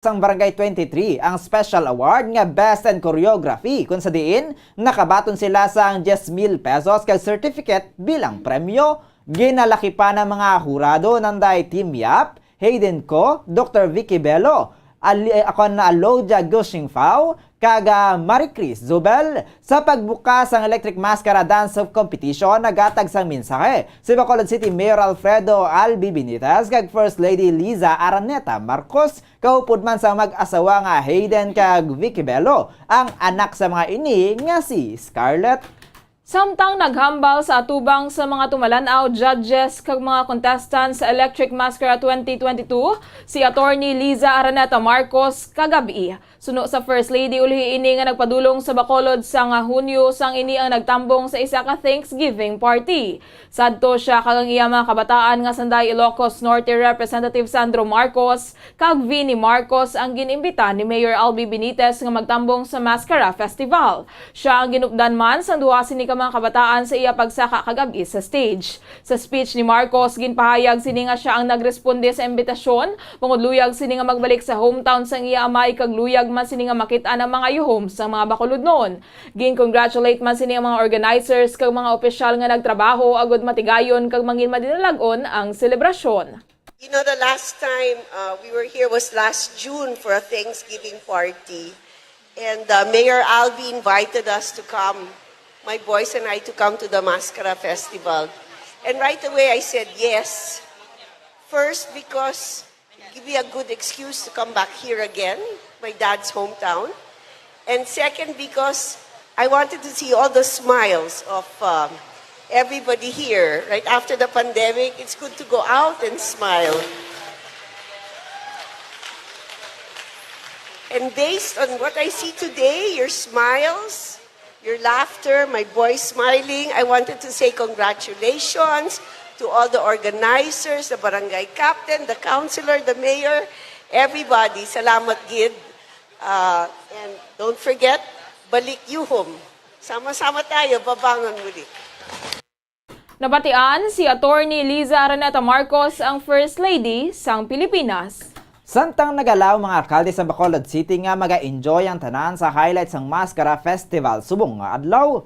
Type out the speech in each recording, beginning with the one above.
Sang Barangay 23 ang special award nga Best in Choreography kung sa diin nakabaton sila sang 10,000 pesos kag certificate bilang premyo. Ginalaki pa ng mga hurado nanday Team Yap, Hayden Ko, Dr. Vicky Bello, ako na Alodia Gushingfao, kaga Maricris Zubel sa pagbuka sang Electric Mascara Dance of Competition nagatag sang mensahe si Bacolod City Mayor Alfredo Albi Benitez kag First Lady Liza Araneta Marcos kaupod man sa mag-asawa nga Hayden kag Vicky Bello ang anak sa mga ini nga si Scarlett. Samtang naghambal sa atubang sa mga tumalanaw, judges kag mga contestants sa Electric Mascara 2022, si Attorney Liza Araneta Marcos kagabi. Suno sa First Lady ulihi ini nga nagpadulong sa Bacolod sang Hunyo sang ini ang nagtambong sa isa ka Thanksgiving party. Sadto siya kag ang iya mga kabataan nga sanday Ilocos Norte Representative Sandro Marcos kag Vinnie Marcos ang ginimbita ni Mayor Albi Benitez nga magtambong sa Mascara Festival. Siya ang ginupdan man sang duha sini ka mga kabataan sa iya pagsaka kagabi sa stage. Sa speech ni Marcos, ginpahayag sini nga siya ang nagresponde sa imbitasyon, mangudluyag sini nga magbalik sa hometown sang iya amay kag luyag man sini nga makita ang mga yuhoms sa mga Bacolod noon. Gin-congratulate man sini ang mga organizers kag mga opisyal nga nagtrabaho agud matigayon kag mangin madinalagon ang selebrasyon. You know, the last time we were here was last June for a Thanksgiving party. And Mayor Albi invited us to come, my boys and I, to come to the Mascara Festival. And right away I said yes. First, because it give me a good excuse to come back here again, my dad's hometown. And second, because I wanted to see all the smiles of everybody here. Right after the pandemic, it's good to go out and smile. And based on what I see today, your smiles, your laughter, my boys smiling, I wanted to say congratulations to all the organizers, the barangay captain, the councilor, the mayor, everybody. Salamat gid. And don't forget, balik yuhom. Sama-sama tayo, babangon muli. Nabatian si Attorney Liza Araneta Marcos ang First Lady sang Pilipinas. Samtang nagalaw mga alkalde sa Bacolod City nga maga-enjoy ang tanan sa highlights ng Mascara Festival subong nga adlaw.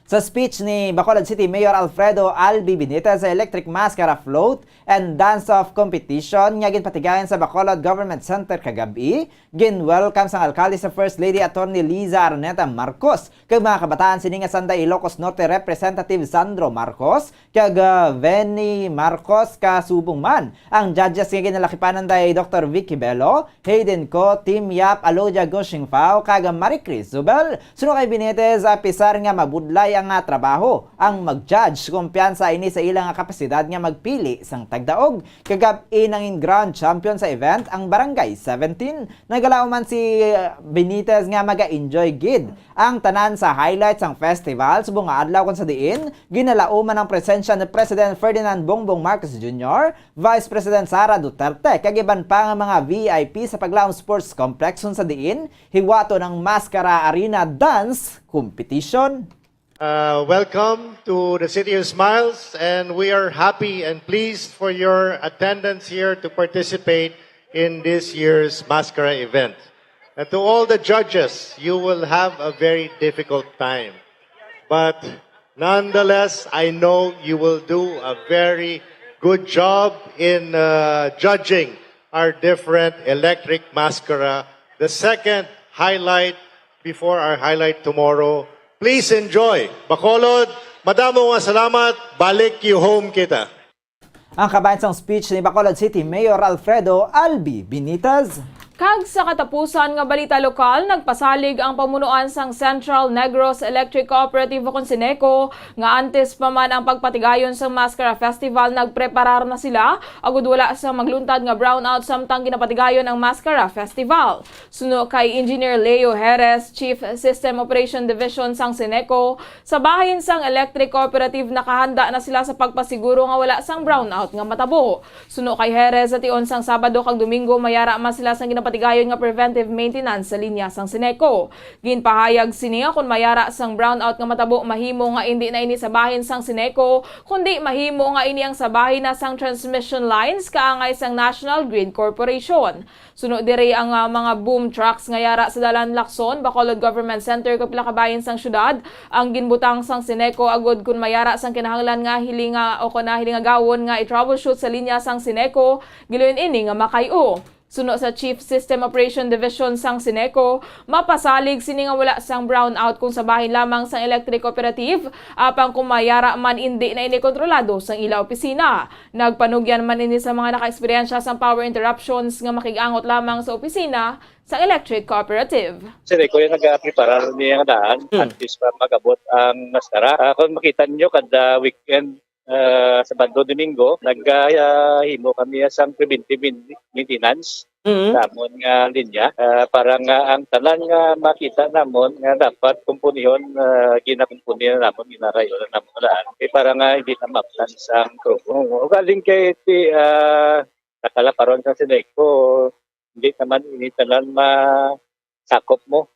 Sa speech ni Bacolod City Mayor Alfredo Albi Benitez sa Electric Mascara Float and Dance-Off Competition nga ginpatigayan sa Bacolod Government Center kagabi, gin-welcome sang alkalde sa First Lady Attorney Liza Araneta Marcos kag mga kabataan sini nga sanday Ilocos Norte Representative Sandro Marcos kag Vinnie Marcos kasubong man. Ang judges nga ginalakipanan day Dr. Vicky Bello, Hayden Ko, Team Yap, Alodia Gushingfao kag Maricris Zubel. Suno kay Benitez apisar nga mabudlay ang trabaho ang mag-judge kumpiyansa ini sa ilang kapasidad nga magpili sang tagdaog. Kagabi nangin grand champion sa event ang Barangay 17. Nagalaw man si Benitez nga maga-enjoy gid ang tanan sa highlights sang festival subong nga adlaw kon sa diin ginalao man ang presensya ni President Ferdinand Bongbong Marcos Jr., Vice President Sara Duterte kag iban pa nga mga VIP sa Paglaom Sports Complex kon sa diin hiwato ng Mascara Arena Dance Competition. Welcome to the City of Smiles, and we are happy and pleased for your attendance here to participate in this year's Mascara event. And to all the judges, you will have a very difficult time. But nonetheless, I know you will do a very good job in judging our different electric mascara. The second highlight before our highlight tomorrow. Please enjoy. Bacolod, madamo nga salamat. Balik you home kita. Ang kabayan sang speech ni Bacolod City Mayor Alfredo Albi Benitez. Kag sa katapusan nga balita lokal, nagpasalig ang pamunuan sang Central Negros Electric Cooperative o Sineco nga antes pa man ang pagpatigayon sa Mascara Festival, nagpreparar na sila agud wala sa magluntad nga brownout samtang ginapatigayon ang Mascara Festival. Suno kay Engineer Leo Jerez, Chief System Operation Division sang Sineco, sa bahin sang Electric Cooperative nakahanda na sila sa pagpasiguro nga wala sang brownout nga matabo. Suno kay Jerez at iyon sang Sabado kag Domingo mayara man sila sang ginapatigayon patigayon nga preventive maintenance sa linya sang Sineco. Ginpahayag sini nga kung mayara sang brownout nga matabo mahimo nga hindi na ini sa bahin sang Sineco, kundi mahimo nga ini ang sabahin na sang transmission lines kaangay sang National Grid Corporation. Sunod diri ang mga boom trucks nga yara sa Dalan Lacson, Bacolod Government Center kapila kabahin sang syudad. Ang ginbutang sang Sineco agud kun mayara sang kinahanglan nga hilinga o hilinga gawon nga i-troubleshoot sa linya sang Sineco, giluyon ini nga makayo. Suno sa Chief System Operation Division sang Sineco, mapasalig sini nga wala sang brownout kung sabahin lamang sang electric cooperative, apang kung mayara man hindi na ini kontrolado sang ila opisina. Nagpanugyan man ini sa mga naka-eksperyensya sang power interruptions nga makigangot lamang sa opisina sa electric cooperative. Sineco yung nag-preparar niya nga daan at least para magabot ang maskara. Kung makita niyo kada weekend sa Bando Domingo, naghimo kami sang preventive maintenance namon nga linya para nga ang tanan nga makita namon nga dapat kumpunihon ginakumpunihan namon ginarayo na namon daan para nga hindi na maplan sang grupo. Galing kay nakala paron sa Sineco, hindi naman initanan masakop mo.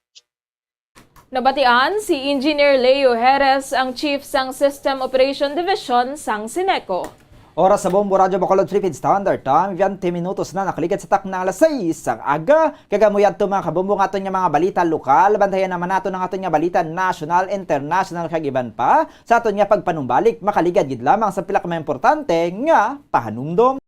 Nabatian si Engineer Leo Jerez, ang Chief sang System Operation Division sang Sineco. Oras sa Bombo Radyo Bacolod Philippine Standard Time, 20 minutos na nakalikat sa tak na alas 6 ang aga. Kagamuyad to mga kabumbo nga nga mga balita lokal, bantayan naman nato ng aton nga balita national, international kagiban pa. Sa aton nga pagpanumbalik, makaligad gid lamang sa pila ka mga importante nga pahanumdom.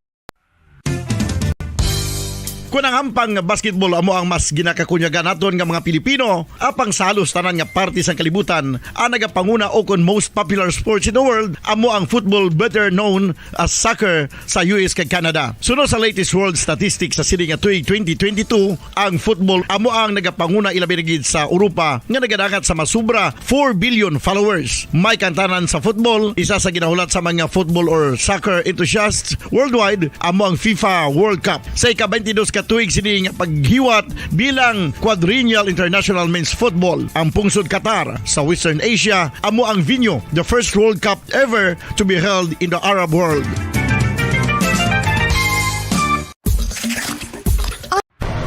Kunang ampang basketball amo ang mas ginakakunyagan naton nga mga Pilipino, apang salos tanan nga parte sang kalibutan, ang nagapanguna o kon most popular sports in the world amo ang football, better known as soccer sa US kag Canada. Sunod sa latest world statistics sa sini nga tuig 2022, ang football amo ang nagapanguna ilabi na gid sa Europa nga nagadagat sa masubra 4 billion followers. May kantanan sa football, isa sa ginahulat sa mga football or soccer enthusiasts worldwide amo ang FIFA World Cup. Sa ika-22 ka tuig sini nga paghiwat bilang Quadrennial International Men's Football. Ang pungsod Qatar sa Western Asia amo ang venue, the first World Cup ever to be held in the Arab world.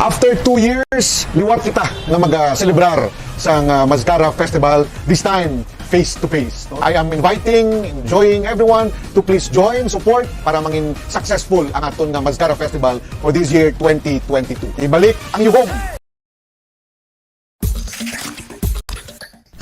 After 2 years, liwat kita na mag-celebrar sa Mascara Festival, this time face-to-face. I am enjoying everyone to please join, support para maging successful ang aton nga Mascara Festival for this year 2022. Ibalik ang yuhom!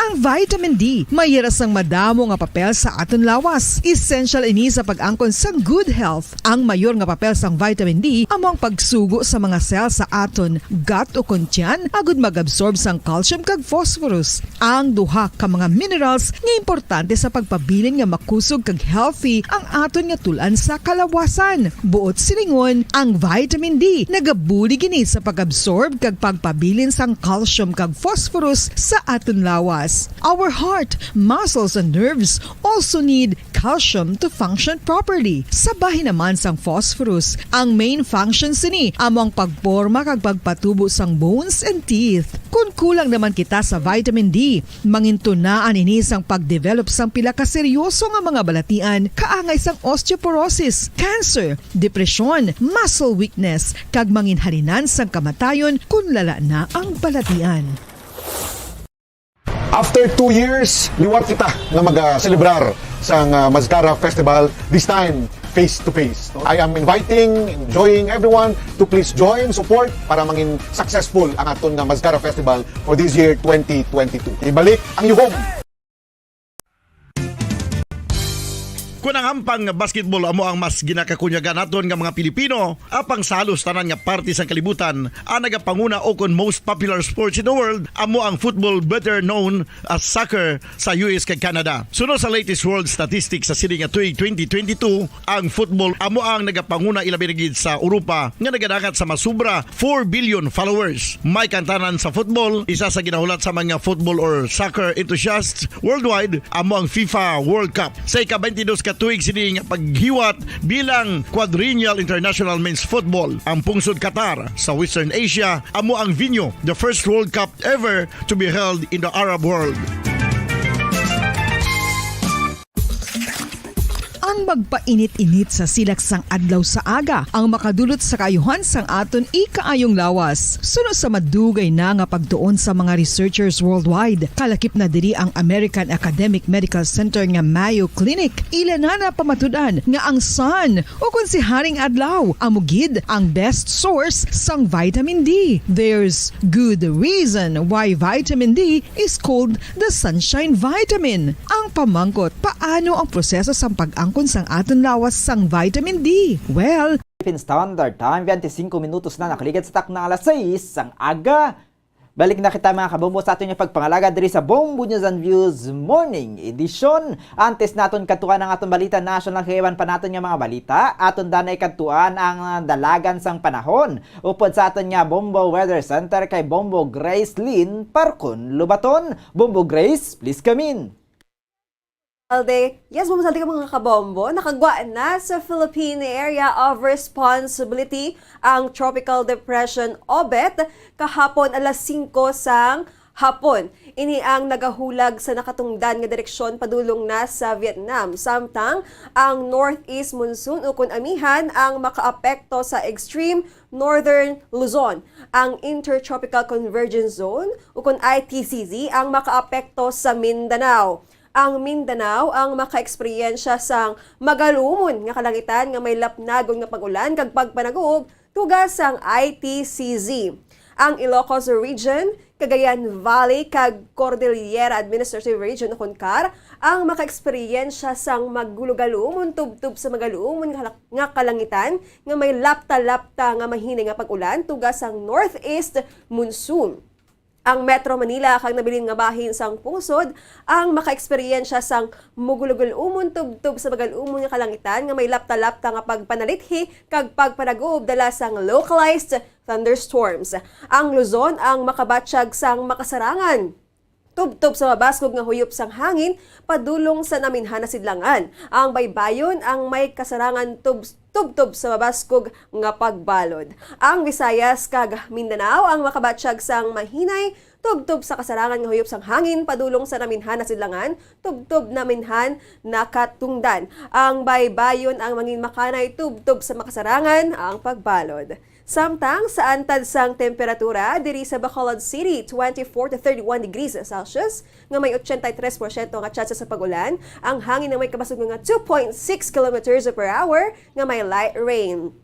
Ang vitamin D, mayira sang madamo nga papel sa aton lawas. Essential ini sa pag-angkon sang good health. Ang mayor nga papel sang vitamin D amo ang pagsugo sa mga cell sa aton gut o kuntyan agud mag-absorb sang calcium kag phosphorus. Ang duha ka mga minerals nga importante sa pagpabilin nga makusog kag healthy ang aton nga tulan sa kalawasan. Buot silingon, ang vitamin D nagabuli gini sa pag-absorb kag pagpabilin sang calcium kag phosphorus sa aton lawas. Our heart, muscles, and nerves also need calcium to function properly. Sabahin naman sang phosphorus. Ang main function sini amo ang pagporma kag pagpatubo sang bones and teeth. Kung kulang naman kita sa vitamin D, mangintunaan ini sang pagdevelop sang pila ka seryoso nga mga balatian kaangay sang osteoporosis, cancer, depresyon, muscle weakness, kag manginhalinan sang kamatayon kung lala na ang balatian. After 2 years, liwat kita na mag-celebrar sa Mascara Festival, this time face-to-face. I am enjoying everyone to please join, support para maging successful ang aton nga Mascara Festival for this year 2022. Ibalik ang yuhom! Kunang ampang basketball amo ang mas ginakakunyagan naton nga mga Pilipino, apang salos tanan nga parte sang kalibutan, ang nagapanguna o kon most popular sports in the world amo ang football, better known as soccer sa US kag Canada. Sunod sa latest world statistics sa sini nga tuig 2022, ang football amo ang nagapanguna ilabi na gid sa Europa nga nagadagat sa masubra 4 billion followers. May kantanan sa football, isa sa ginahulat sa mga football or soccer enthusiasts worldwide amo ang FIFA World Cup. Sa ika-22 ka tuig sini nga paghiwat bilang Quadrennial International Men's Football. Ang pungsod Qatar sa Western Asia amo ang venue, the first World Cup ever to be held in the Arab world. Ang ang magpainit-init sa silak sang adlaw sa aga ang makadulot sa kaayuhan sang aton ikaayong lawas. Suno sa madugay na nga pagtuon sa mga researchers worldwide, kalakip na diri ang American Academic Medical Center nga Mayo Clinic. Ilan na pamatudan nga ang sun o kung si Haring Adlaw amugid ang best source sang vitamin D. There's good reason why vitamin D is called the sunshine vitamin. Ang pamangkot, paano ang proseso sa pag-angkon sang aton lawas sang vitamin D? Well, Philippine Standard Time, 25 minutos na nakaligid sa takna alas 6 sang aga. Balik na kita mga kabombo sa aton yung pagpangalaga diri sa Bombo News and Views Morning Edition. Antes naton katuan ang aton balita national, hewan pa naton yung mga balita. Aton danay katuan ang dalagan sang panahon. Upod sa aton nga Bombo Weather Center kay Bombo Grace Lynn Parkon Lubaton. Bombo Grace, please come in. Yes, bumasaldi ka mga kabombo. Nakagwa na sa Philippine Area of Responsibility ang Tropical Depression Obet kahapon alas 5 sang hapon. Ini ang nagahulag sa nakatungdan nga direksyon padulong na sa Vietnam. Samtang ang Northeast Monsoon ukon amihan ang makaapekto sa extreme Northern Luzon. Ang Intertropical Convergence Zone ukon ITCZ ang makaapekto sa Mindanao. Ang Mindanao ang maka-eksperyensya sang magalumon nga kalangitan nga may lapnagon nga pag-ulan kag pagpanagog tugas sang ITCZ. Ang Ilocos Region, Cagayan Valley kag Cordillera Administrative Region o CONCAR ang maka-eksperyensya sang magulugalumon tubtub sa magalumon nga kalangitan nga may lapta-lapta nga mahina nga pag-ulan tugas sang Northeast Monsoon. Ang Metro Manila kag nabilin nga bahin sang pungsod ang maka-eksperyensya sang mugulugul-umon tubtub sa bagal-umon nga kalangitan nga may lapta-lapta nga pagpanalithi kag pagpanagob dala sang localized thunderstorms. Ang Luzon ang makabatsyag sang makasarangan tubtob sa mabaskog nga huyop sang hangin padulong sa naminhan na sidlangan. Ang Baybayon ang may kasarangan tubtob sa mabaskog nga pagbalod. Ang Visayas kag Mindanao ang makabatsyag sang mahinay tubtob sa kasarangan nga huyop sang hangin padulong sa naminhan na sidlangan tubtob naminhan na katungdan. Ang Baybayon ang mangin makanay tubtob sa makasarangan ang pagbalod. Samtang sa antad sang temperatura diri sa Bacolod City 24 to 31 degrees Celsius nga may 83% nga tsansa sa pag-ulan, ang hangin nga may kabasugon nga 2.6 kilometers per hour nga may light rain.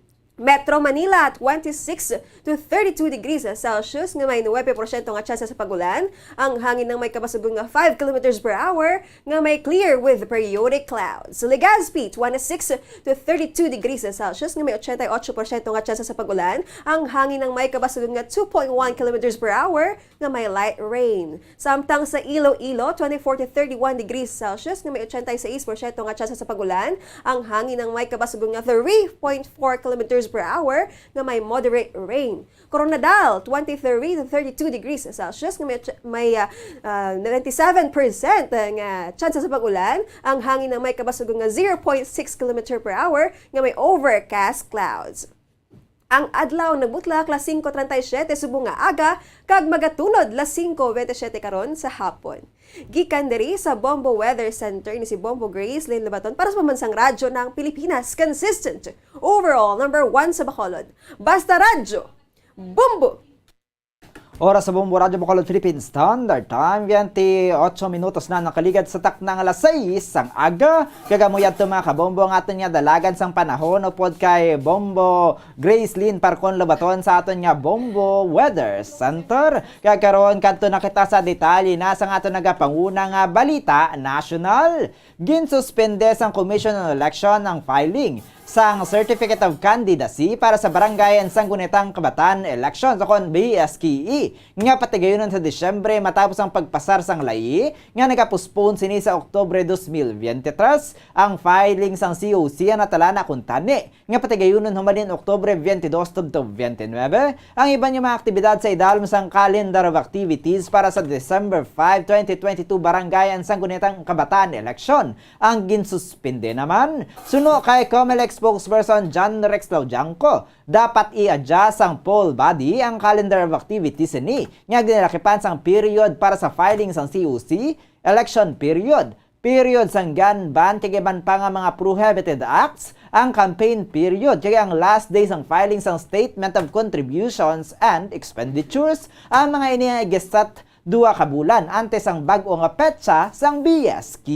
Metro Manila 26 to 32 degrees Celsius nga may 9% nga tsansa sa pag-ulan, ang hangin ng may kabasugon nga 5 kilometers per hour nga may clear with periodic clouds. Legazpi 26 to 32 degrees Celsius nga may 88% nga tsansa sa pag-ulan, ang hangin ng may kabasugon nga 2.1 kilometers per hour nga may light rain. Samtang sa Iloilo 24 to 31 degrees Celsius nga may 86% nga tsansa sa pag-ulan, ang hangin ng may kabasugon nga 3.4 kilometers per hour nga may moderate rain. Coronadal 23 to 32 degrees Celsius nga may 97% nga tsansa sa pag-ulan, ang hangin ng may kabasugon nga 0.6 km per hour nga may overcast clouds. Ang adlaw nagbutlak las 5:37 subong nga aga kag magatunod las 5:27 karon sa hapon. Gikan diri sa Bombo Weather Center ni si Bombo Grace Lynn Lubaton para sa pambansang radyo ng Pilipinas, consistent overall number 1 sa Bacolod. Basta radyo, Bombo! Oras sa Bombo Radyo Bacolod Philippine Standard Time, 28 minutos na nakaligad sa taknang alas 6 sang aga. Kagamuyad to mga kabombo ang aton nga dalagan sang panahon upod kay Bombo Grace Lynn Parkon Lubaton sa aton nga Bombo Weather Center. Kakaroon kanto na kita sa detalye na sang aton nagapanguna nga balita national. Ginsuspende sang Commission on Election ang filing sang Certificate of Candidacy para sa Barangayan Sangguniang Kabataan Elections o kon BSKE nga patigayunan sa Disyembre matapos ang pagpasar sang layi nga nagapospone sini sa Oktubre 2023 ang filing sang COC na talana kuntani nga patigayunan humalin Oktubre 22 to 29 ang iban nga mga aktibidad sa idalom sang calendar of activities para sa December 5, 2022 Barangayan Sangguniang Kabataan Election ang ginsuspende naman suno kay COMELEC spokesperson John Rex Laudianco, dapat i-adjust ang poll body ang calendar of activities ni nga ginalakipan sang period para sa filing sang COC, election period, period sang gun ban kay iban pa nga mga prohibited acts ang campaign period kay ang last day sang filing sang statement of contributions and expenditures ang mga ini gestat 2 ka bulan antes ang bag-o nga petsa sang BSK.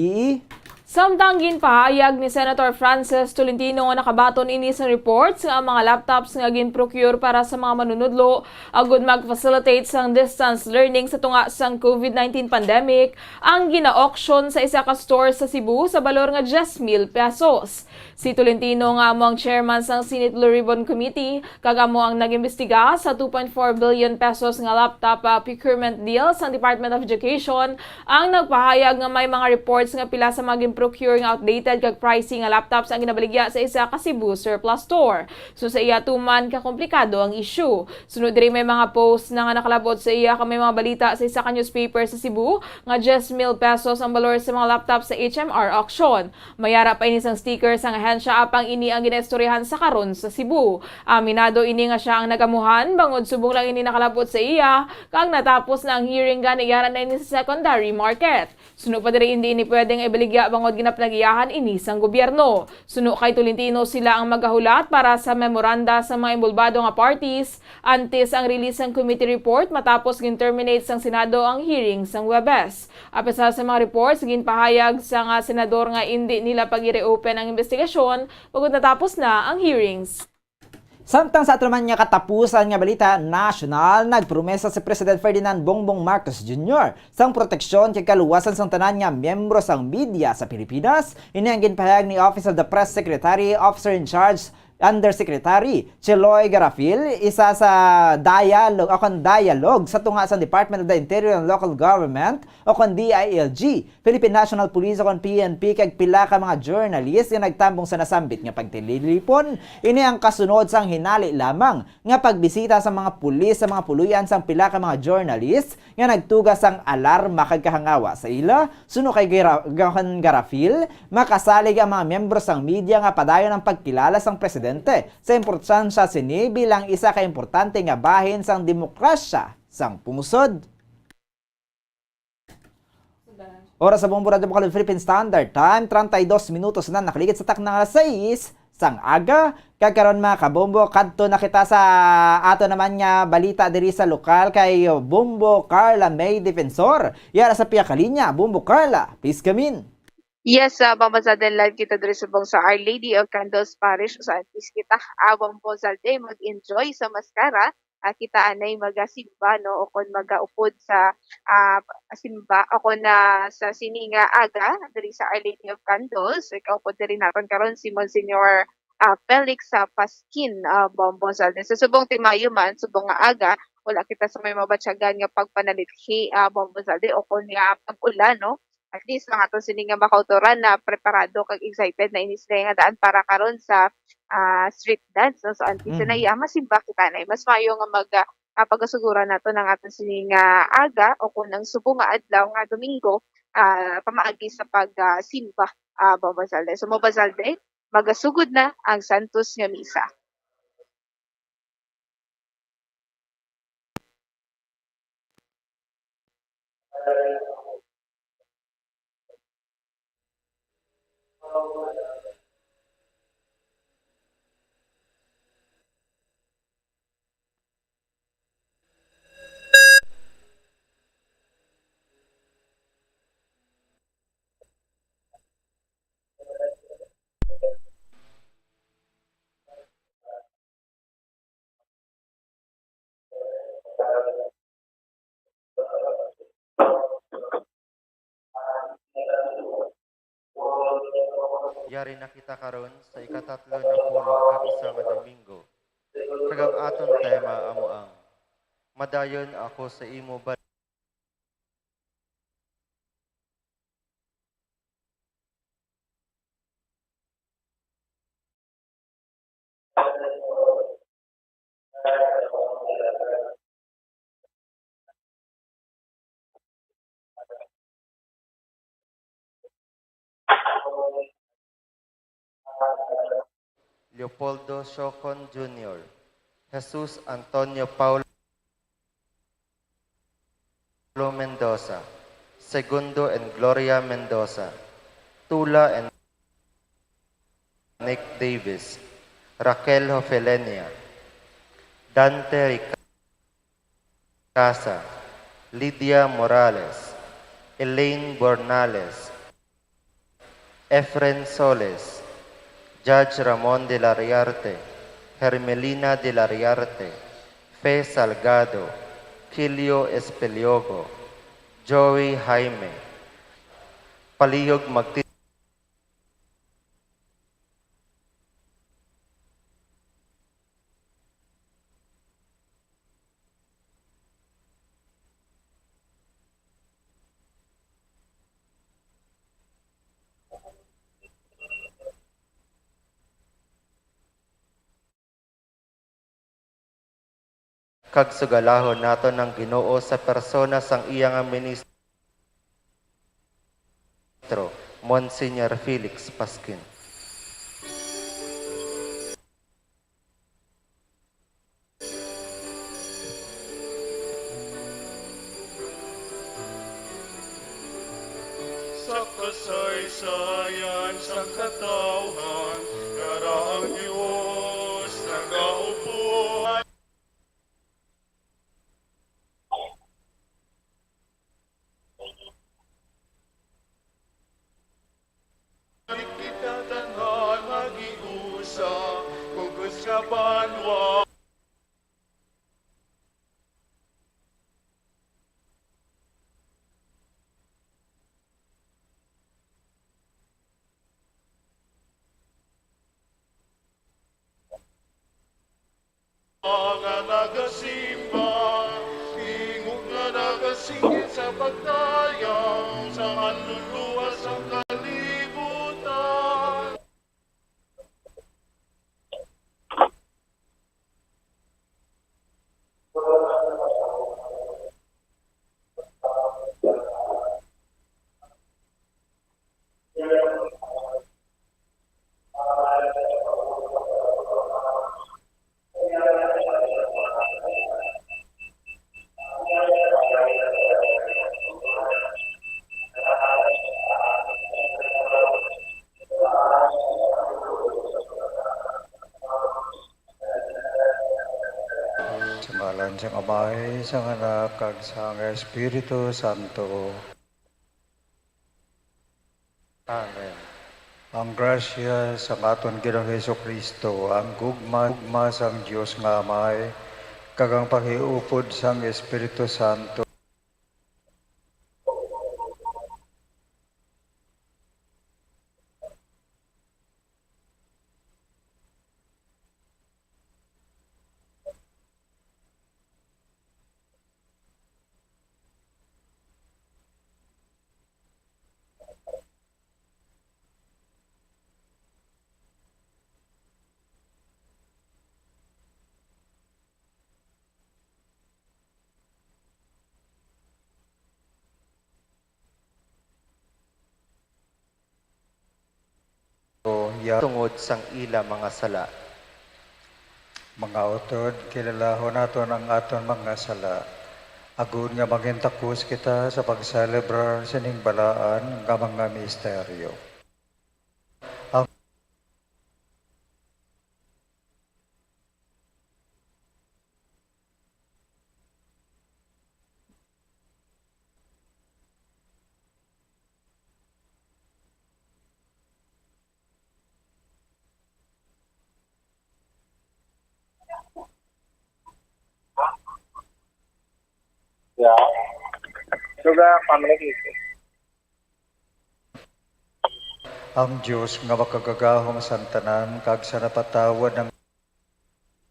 Samtang ginpahayag ni Senator Francis Tolentino nga nakabaton ini sa reports nga ang mga laptops nga gin-procure para sa mga manunudlo agud mag-facilitate sang distance learning sa tunga sang COVID-19 pandemic ang gina-auction sa isa ka store sa Cebu sa balor nga 10,000 pesos. Si Tolentino nga amo ang chairman sang Senate Blue Ribbon Committee kag amo ang nag-imbestiga sa 2.4 billion pesos nga laptop procurement deal sang Department of Education ang nagpahayag nga may mga reports nga pila sa mga procure nga outdated kag pricing nga laptops ang ginabaligya sa isa ka Cebu surplus store. So sa iya tuman ka komplikado ang issue. Sunod diri may mga post na nga nakalabot sa iya ka may mga balita sa isa ka newspaper sa Cebu nga 10,000 pesos ang balor sa mga laptops sa HMR auction. Mayara pa ini sang sticker sang ahensya apang ini ang ginestoryahan sa karon sa Cebu. Aminado ini nga siya ang nagamuhan bangod subong lang ini nakalabot sa iya kag natapos na ang hearing gani yara na ini sa secondary market. Sunod pa diri hindi ini pwedeng ibaligya bangod ginapnagiyahan ini sang gobyerno. Suno kay Tolentino sila ang magahulat para sa memoranda sa mga involvado nga parties antes ang release ng committee report matapos gin-terminate sang Senado ang hearing sang Webes. Apesar sa mga reports ginpahayag sa nga senador nga hindi nila pag-i-reopen ang investigasyon pagod natapos na ang hearings. Samtang sa atraman nga katapusan nga balita national, nagpromesa si President Ferdinand Bongbong Marcos Jr. sang proteksyon kay kaluwasan sang tanan nga miyembro sang media sa Pilipinas. Ini ang ginpahayag ni Office of the Press Secretary, Officer in Charge Undersecretary Cheloy Garafil, isa sa dialogue sa tunga sa Department of the Interior and Local Government o kon DILG, Philippine National Police o kon PNP kag pila ka mga journalist nga nagtambong sa nasambit nga pagtililipon. Ini ang kasunod sang hinali lamang nga pagbisita sa mga pulis sa mga puluyan sang pila ka mga journalist nga nagtugas sang alarma kag kahangawa sa ila. Suno kay Garafil, makasalig ang mga miyembro sang media nga padayon ang pagkilala sang presidente sa importansya sini bilang isa ka importante nga bahin sang demokrasya sang pumusod. Oras sa buong Radyo Bacolod Philippine Standard Time, 32 minutos na nakaligid sa taknang alas 6 sang aga. Kagkaroon mga kabombo, kadto na kita sa ato naman nga balita diri sa lokal kay Bombo Carla May Defensor. Yara sa piya kalinya, Bombo Carla, please come in. Yes, mamasadan live kita diri sa sa Our Lady of Candles Parish sa atis kita awang po sa day mag-enjoy sa maskara. Kita anay magasimba no o kon magaupod sa simba ako na sa sininga aga diri sa Our Lady of Candles. Ikaw po diri naton karon si Monsignor Felix Paskin Bombo Salde. Sa subong timayo man subong nga aga wala kita sa may mabatsyagan nga pagpanalithi Bombo Salde o kon nga pag-ulan no. At least mga itong sininga makauturan na preparado kag excited na inis na nga daan para karon sa street dance. No? So, antis na masimba kita na. Mas mayo nga pagkasuguran nato ng atong sininga aga o kung ng subong nga adlaw nga Domingo pamaagi sa pagsimba Babazalde. So, Babazalde, magasugod na ang Santos nga Misa. Yari na kita karon sa ikatatlo na pulong kag isa nga Domingo. Kag ang aton tema amo ang madayon ako sa imo ba. Leopoldo Chocon Jr., Jesus Antonio Paulo Mendoza, Segundo and Gloria Mendoza, Tula and Nick Davis, Raquel Hofelenia, Dante Ricasa, Lydia Morales, Elaine Bornales, Efren Soles, Judge Ramon de la Riarte, Hermelina de la Riarte, Fe Salgado, Kilio Espeliogo, Joey Jaime, Palihog kag sugalahon nato ng Ginoo sa persona sang iyang ministro, Monsignor Felix Pasquin. Sa kasaysayan sa katawhan, karaang Diyos nagaupo. Kita tanan mag-iusa, kugos ka banwa. Mga nagasimba, ingog na nagasingit sa pagdayang, sa manluluwas ang kalibutan. Sa ngalan sa Amay, sa Anak, kag sa Espiritu Santo. Amen. Ang grasya sa aton Ginoong Hesukristo, ang gugma sang Dios nga Amay, kag ang paghiupod sang Espiritu Santo. Tungod sang ila mga sala. Mga utod, kilalahon naton ang aton mga sala. Agud nga magintakos kita sa pagselebrar sining balaan nga mga misteryo. Ang Diyos nga makagagahom santanan kag sa napatawad ng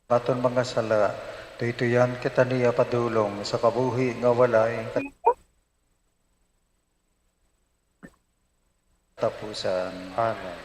aton mga sala, tuytuyan kita niya padulong sa kabuhi nga walay tapusan. Amen.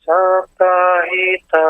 sa kahitasan.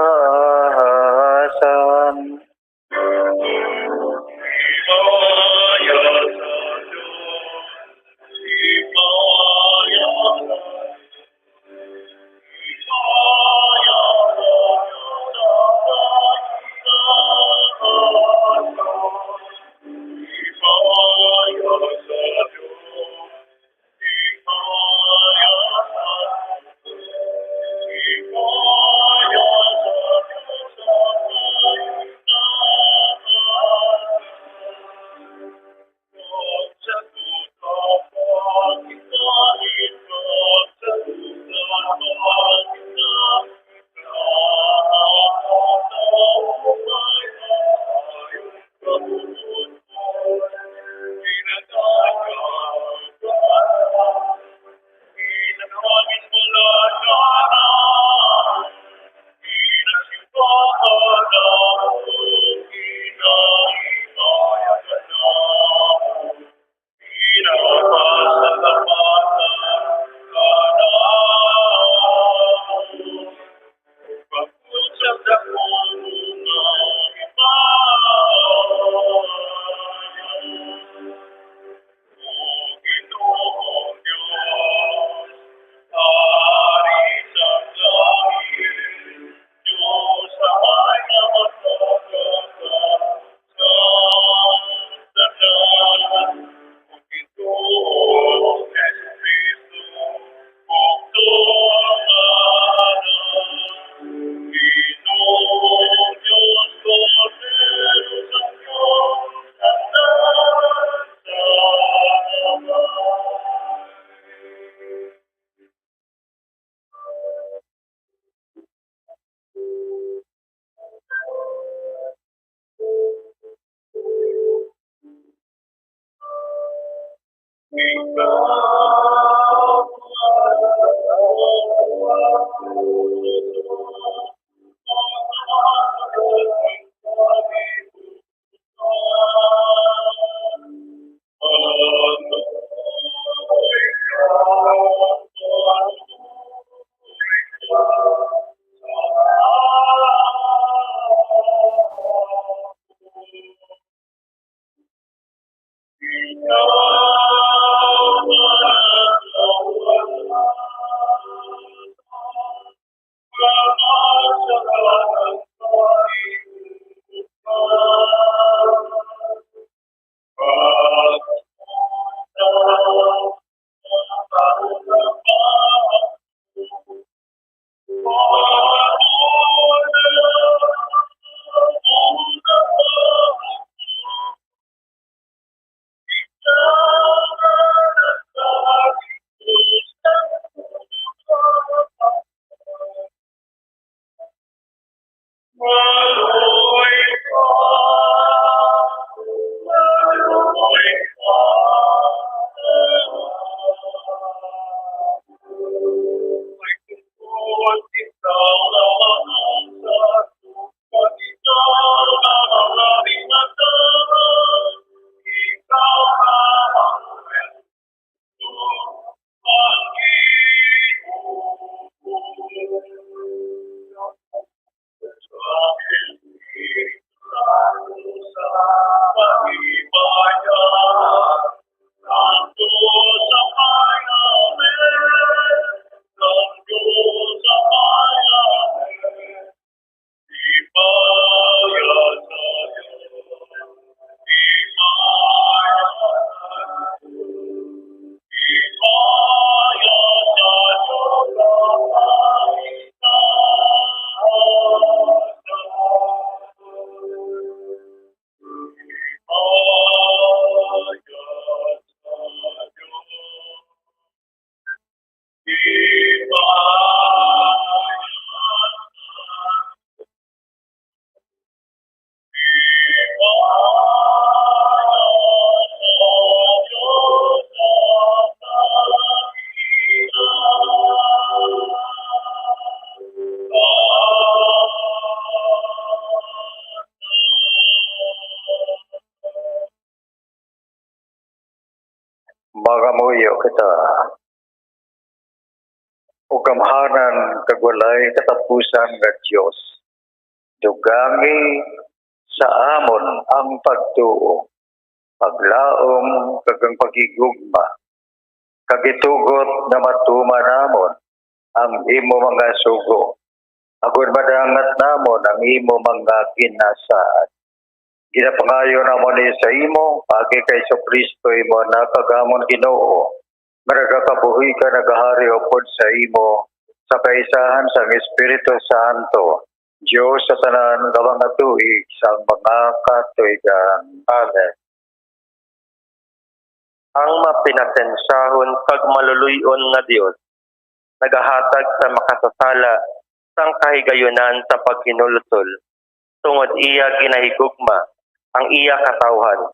walay katapusan nga Dios. Dugangi sa amon ang pagtuo, paglaom kagang pagigugma, kagitugot na matuma namon ang imo mga sugo. Agon madangat namon ang imo mga ginasaan. Ginapangayo namon ni sa imo, pagi kay Kristo imo nakagamon Ginoo. Maragakabuhi ka nagahari upod sa imo, sa kaisahan sa Espiritu Santo, Diyos sa tanan nga mga tuig sa mga katuigan. Amen. Ang mapinasensahon pag maluluyon nga Dios, nagahatag sa makasasala sang kahigayunan sa paghinulsol, tungod iya ginahigugma ang iya katawhan.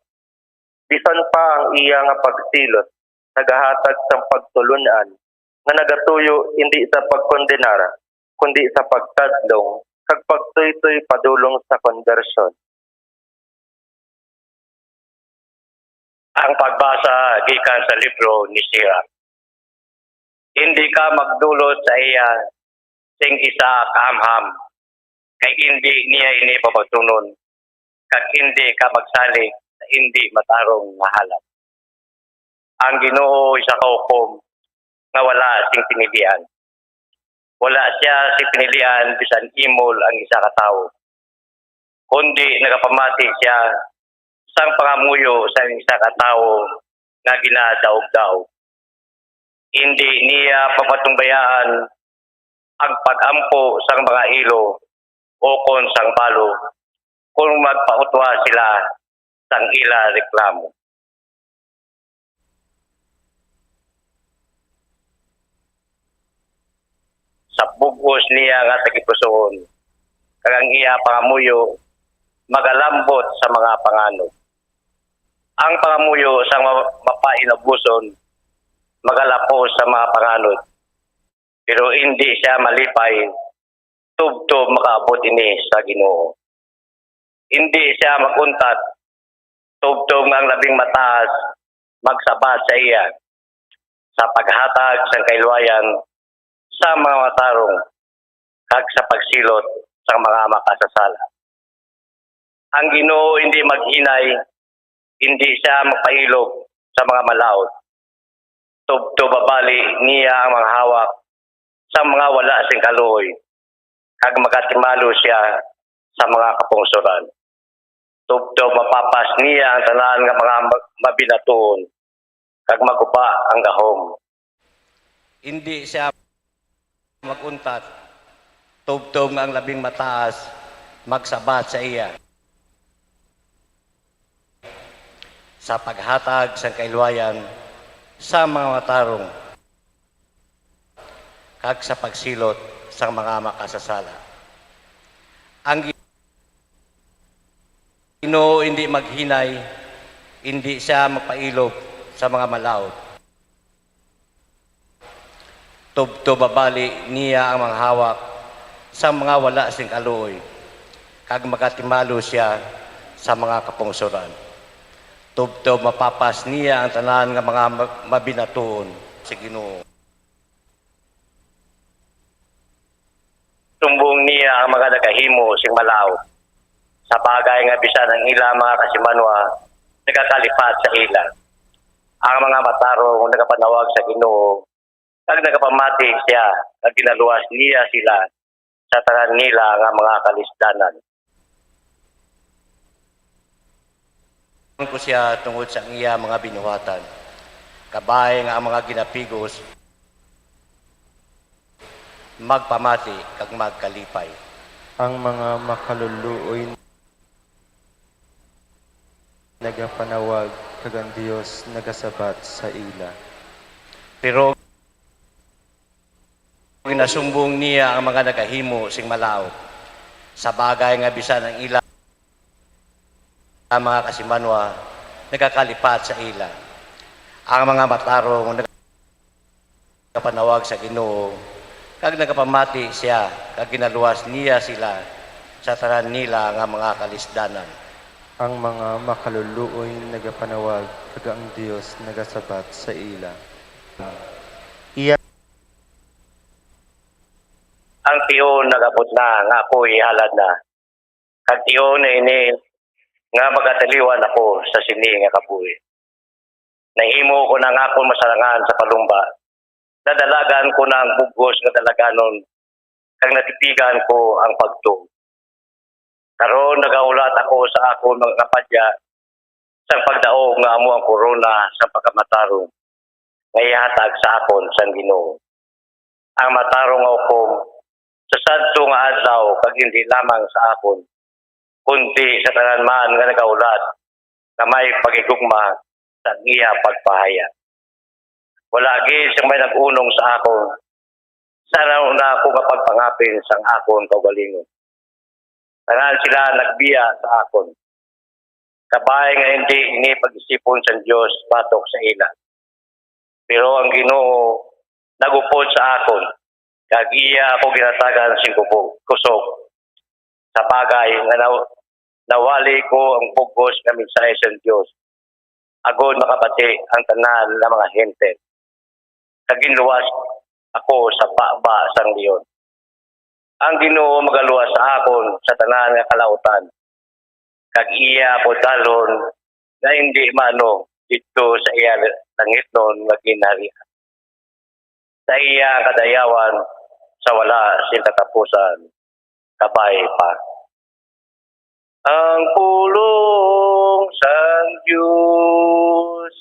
Bisan pa ang iya nga pagsilot, nagahatag sa pagtulunan, nga nagatuyo hindi sa pagkondenara, kundi sa pagtadlong, kag pagtuytoy padulong sa konversyon. Ang pagbasa gikan sa libro ni Sirach. Hindi ka magdulot sa iya sing isa kaamham, kay hindi niya ini papagtunon, kag hindi ka magsalig sa hindi matarong mahalap. Ang Ginoo isa kaukom nga wala sing pinilian. Wala siya si pinilian bisan imol ang isa ka tawo. Kundi nagapamati siya sang pangamuyo sa isa ka tawo nga ginadaog-daog. Hindi niya papatungbayaan ang pag-ampo sang mga ilo o kon sang balo kung magpautwa sila sang ila reklamo. Sa bugos niya nga tagipusoon, kagang iya pangamuyo, magalambot sa mga pangano. Ang pangamuyo sa mapainabuson, magalapos sa mga panganod. Pero hindi siya malipay, tubtob makaabot ini sa Ginoo. Hindi siya maguntat, tubtob ang labing mataas, magsabat sa iya, sa paghatag sa kailwayan, sa mga matarong, kag sa pagsilot sa mga makasasala. Ang Ginoo hindi maghinay, hindi siya magpailog sa mga malaot. Tubto babali niya ang mga hawak sa mga wala sing kaluoy, kag magatimalo siya sa mga kapungsuran. Tubto mapapas niya ang tanan nga mga mabinatuon, kag maguba ang gahom. Hindi siya maguntat, tubtog ang labing mataas, magsabat sa iya. Sa paghatag sa kailwayan, sa mga matarong, kag sa pagsilot sa mga makasasala. Ang Ginoo hindi maghinay, hindi siya magpailog sa mga malaot. Tubto babali niya ang mga hawak sa mga wala sing kaluoy, kag magatimalo siya sa mga kapungsuran. Tubto mapapas niya ang tanan nga mga mabinatuon sa Ginoo. Tumbong niya ang mga nagahimo sing malaot. Sa bagay nga bisan ang ila mga kasimanwa, nagakalipat sa ila. Ang mga matarong nagapanawag sa Ginoo, kag nagapamati siya, kag ginaluwas niya sila sa tanan nila nga mga kalisdanan. Ko siya tungod sa iya mga binuhatan. Kabay nga ang mga ginapigos, magpamati kag magkalipay. Ang mga makaluluoy nagapanawag kag ang Dios nagasabat sa ila. Pero ginasumbong niya ang mga nagahimo sing malaot. Sa bagay nga bisan ang ila ang mga kasimanwa nagakalipat sa ila. Ang mga matarong nagapanawag sa Ginoo, kag nagapamati siya, kag ginaluwas niya sila sa tanan nila nga mga kalisdanan. Ang mga makaluluoy nagapanawag kag ang Dios nagasabat sa ila. Iya ang tiyon nagabot na nga ako'y halad na. Kag tiyon na ini nga magataliwan ako sa sini nga kabuhi. Nahimo ko ng akong masarangan sa palumba. Dadalagan ko ng bugos nga dalaganon kag natitigan ko ang pagtuo. Karon nagaulat ako sa akong mga kapadya sa pagdaog nga amo ang korona sa pagkamatarong nga ihatag sa akon sa Ginoo. Ang matarong ako sa sadto nga adlaw kag hindi lamang sa akon kundi sa tanan man nga nagaulat na may pagigugma sa iya pagpahaya. Wala gid siyang may nag-unong sa akon. Sana una ako kapagpangapin sang akon kaugalingon. Tanan sila nagbiya sa akon. Kabay nga hindi ini pag-isipon sa Dios batok sa ila. Pero ang Ginoo nagupod sa akon. Kag iya ako ginatagan sing kusog. Sa bagay nga nawali ko ang pugos nga mensahe sa Dios. Agod makabati ang tanan ng mga hente. Kaginluwas ako sa baba sang Diyon. Ang Ginoo magaluwas sa akon sa tanan nga kalautan. Kag iya po dalon na hindi mano dito sa iya langit noon nga ginharian. Sa iya kadayawan sa wala sing katapusan kabay pa. Ang pulong sang Diyos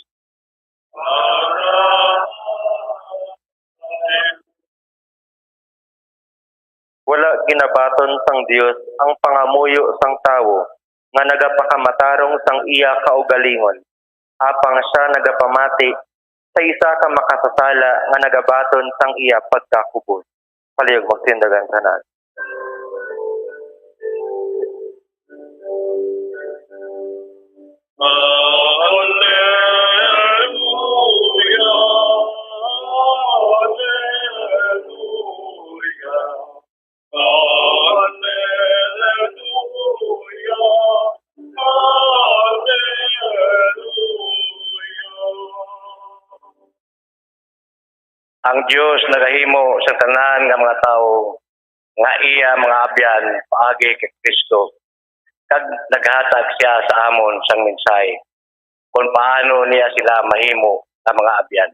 Wala ginabaton sang Dios ang pangamuyo sang tawo nga nagapakamatarong sang iya kaugalingon. Apang siya nagapamati sa isa ka makasasala nga nagabaton sang iya pagkakubos. Palihog magtindagan tanan. Ang Dios nagahimo sa tanan nga mga tawo nga iya mga abyan paagi kay Kristo. Kag naghatag siya sa amon sang mensahe kung paano niya sila mahimo ang mga abyan.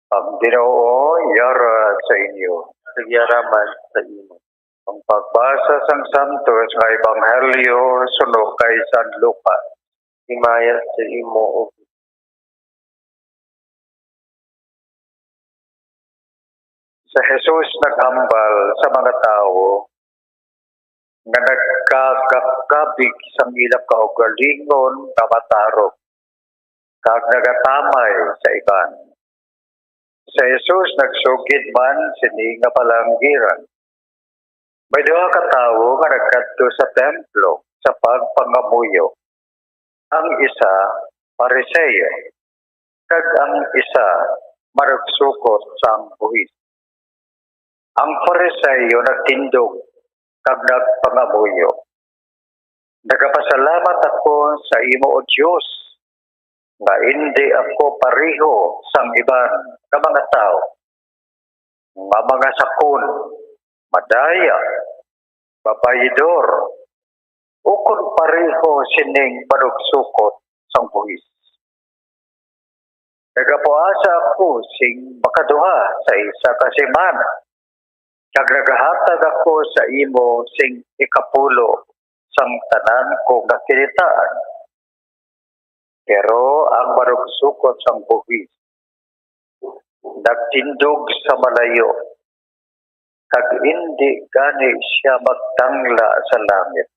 Ang Ginoo yara sa inyo, nagyaraman sa imo. Ang pagbasa sang Santos nga Ebanghelyo suno kay San Lucas. Himaya sa imo. Sa Jesus naghambal sa mga tao nga nagkakabig sang ilap kaugalingon nga matarog kag nagatamay sa iban. Sa Jesus nagsugid man sini nga palanggiran. May duha ka tawo nga nagkadto sa templo sa pagpangamuyo. Ang isa Pariseo, kag ang isa marugsukot sang buhis. Ang Pariseo nagtindog kag nagpangamuyo. Nagapasalamat ako sa imo o Dios nga hindi ako pareho sang iban nga mga tao, nga mga sakon, madaya, babayidor, o kung pareho sining marugsukot sang buhis. Nagapuasa ako sing makaduha sa isa ka semana, kag nagahatag ako sa imo sing ikapulo sang tanan ko nga kinitaan. Pero ang marugsukot sang buhis nagtindog sa malayo. kag hindi gani siya magtangla sa langit,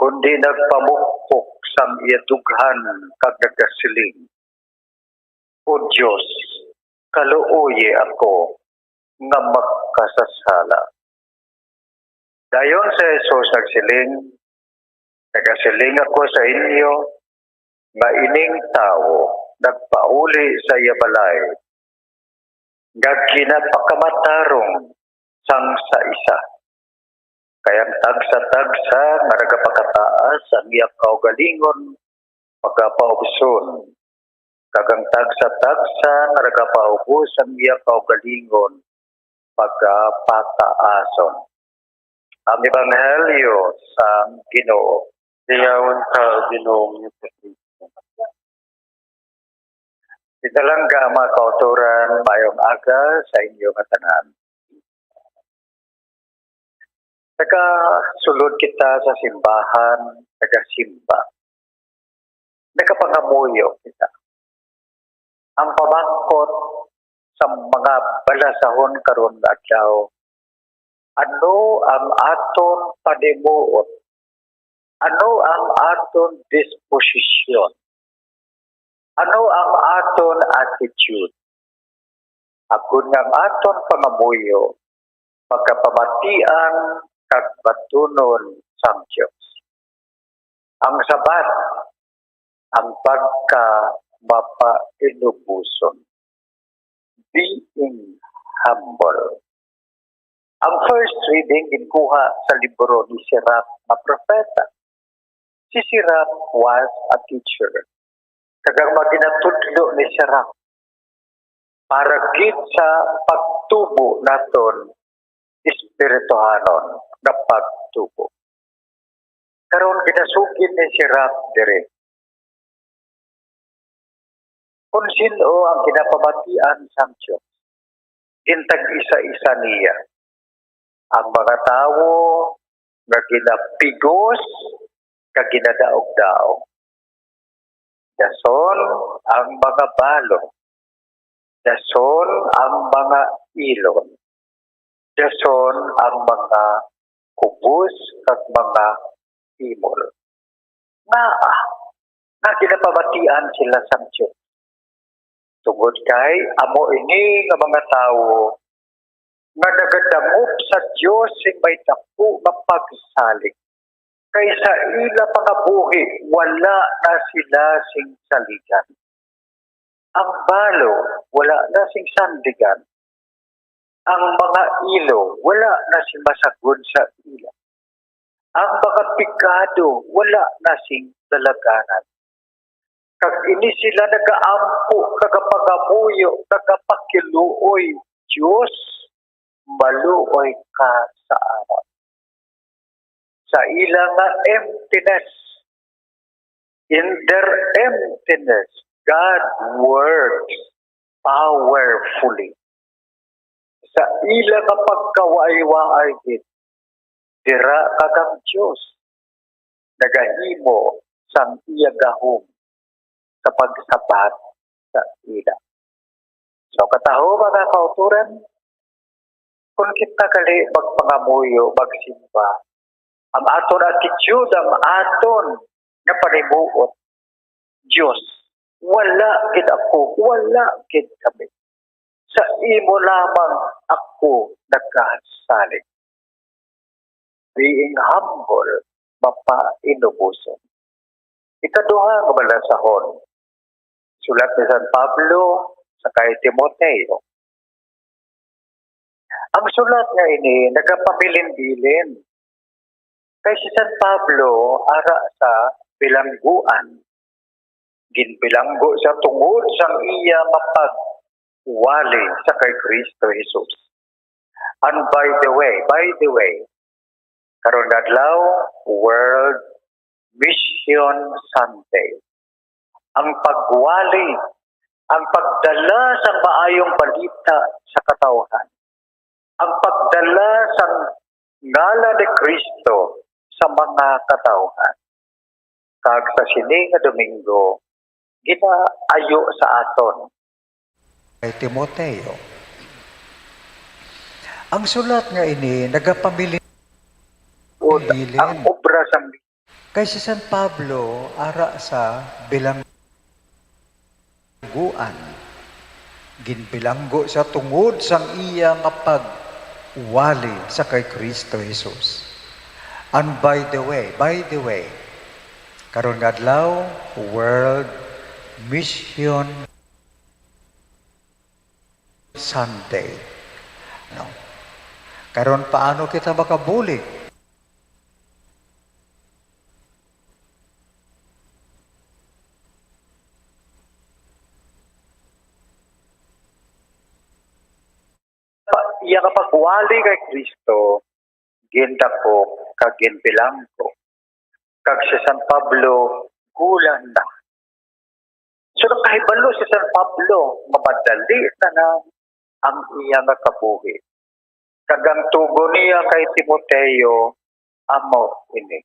kundi nagpamukpok sa iya dughan kag nagasiling, O Diyos, kaluoy ako nga magkasasala. Dayon sa Jesus nagasiling ako sa inyo, nga ining tao nagpauli sa iya balay, nga ginapakamatarong sang sa isa. Kaya tagsa-tagsa nga nagapakataas ang iya kaugalingon pagkapaubson. Kagang tagsa-tagsa nga nagapaubos ang iya kaugalingon pagkapataason. Ang Ebanghelyo sa Ginoo. Diyawan ka, Ginoo niyo sa Kristo. Italangga mga kauturan, mayong aga sa inyo nga tanan. Nagasulod kita sa simbahan, nagasimba. Nagapangamuyo kita. Ang pamangkot sa mga balasahon karon nga adlaw, ano ang aton panimuot? Ano ang aton disposisyon? Ano ang aton attitude? Agud nga ang aton pangamuyo, pagkapamatian kag batunon sang Dios. Ang sabat, ang pagka-mapainubuson. Being humble. Ang first reading ginkuha sa libro ni Sirach na propeta. Si Sirach was a teacher. Kagang maginatudlo ni Sirach para gid sa pagtubo naton espirituhanon na pagtubo. Karon ginasugid ni Sirach dire. Kung sino ang ginapamatian sang Diyos, intag isa-isa niya. Ang mga tao nga ginapigos kag ginadaog-daog. Dason ang mga balon. Dason ang mga ilon. Dason ang mga kubos kag mga imol. Nga ginapamatian sila sa Diyos. Tungod kay amo ini nga mga tao nga nagadamop sa Diyos sing may tapu nga pagsalig. Kay sa ila pangabuhi, wala na sila sing saligan. Ang balo, wala na sing sandigan. Ang mga ilo, wala na sing masagod sa ila. Ang mga pikado, wala na sing dalaganan. Kag ini sila nagaampo, nagapagamuyo, nagapakiluoy, Diyos, maluoy ka sa awan. Sa ilang emptiness, in their emptiness, God works powerfully. Sa ilang pagkaway-waay din, dira kagang Diyos, nagahimo sang iyagahom sa pagsabat sa ila. So kataho mga kauturan, kung kita kali magpangamuyo, magsimba, ang aton attitude, ang aton nga panimuot, Diyos, wala gid ako, wala gid kami. Sa imo lamang ako nagkasalig. Being humble, mapainubuson. Ikaduha nga balasahon, sulat ni San Pablo sa kay Timoteo. Ang sulat nga ini nagapabilin-bilin. Kay si San Pablo ara sa bilangguan. Ginbilanggo sa tungod sang iya mapagwali sa kay Kristo Jesus. And by the way, karon adlaw World Mission Sunday. Ang pagwali, ang pagdala sa maayong balita sa katawhan, ang pagdala sa ngalan ni Kristo sa mga katawhan. Kag sa sini nga Domingo, ginaayo sa aton. Kay Timoteo, Ang sulat nga ini, nagapamili ang obra sa kay si San Pablo, ara sa bilangguan. Ginbilanggo sa tungod sang iya nga pagwali sa kay Kristo Jesus. And by the way, karon nga adlaw, World Mission Sunday. No. Karon paano kita makabulig? Iya nga pagwali kay Kristo, gindako kag ginbilanggo. Kag si San Pablo, gulan na. So nakahibalo si San Pablo, mamadali na ang iya nga kabuhi. Kag ang tugo niya kay Timoteo, amo ini.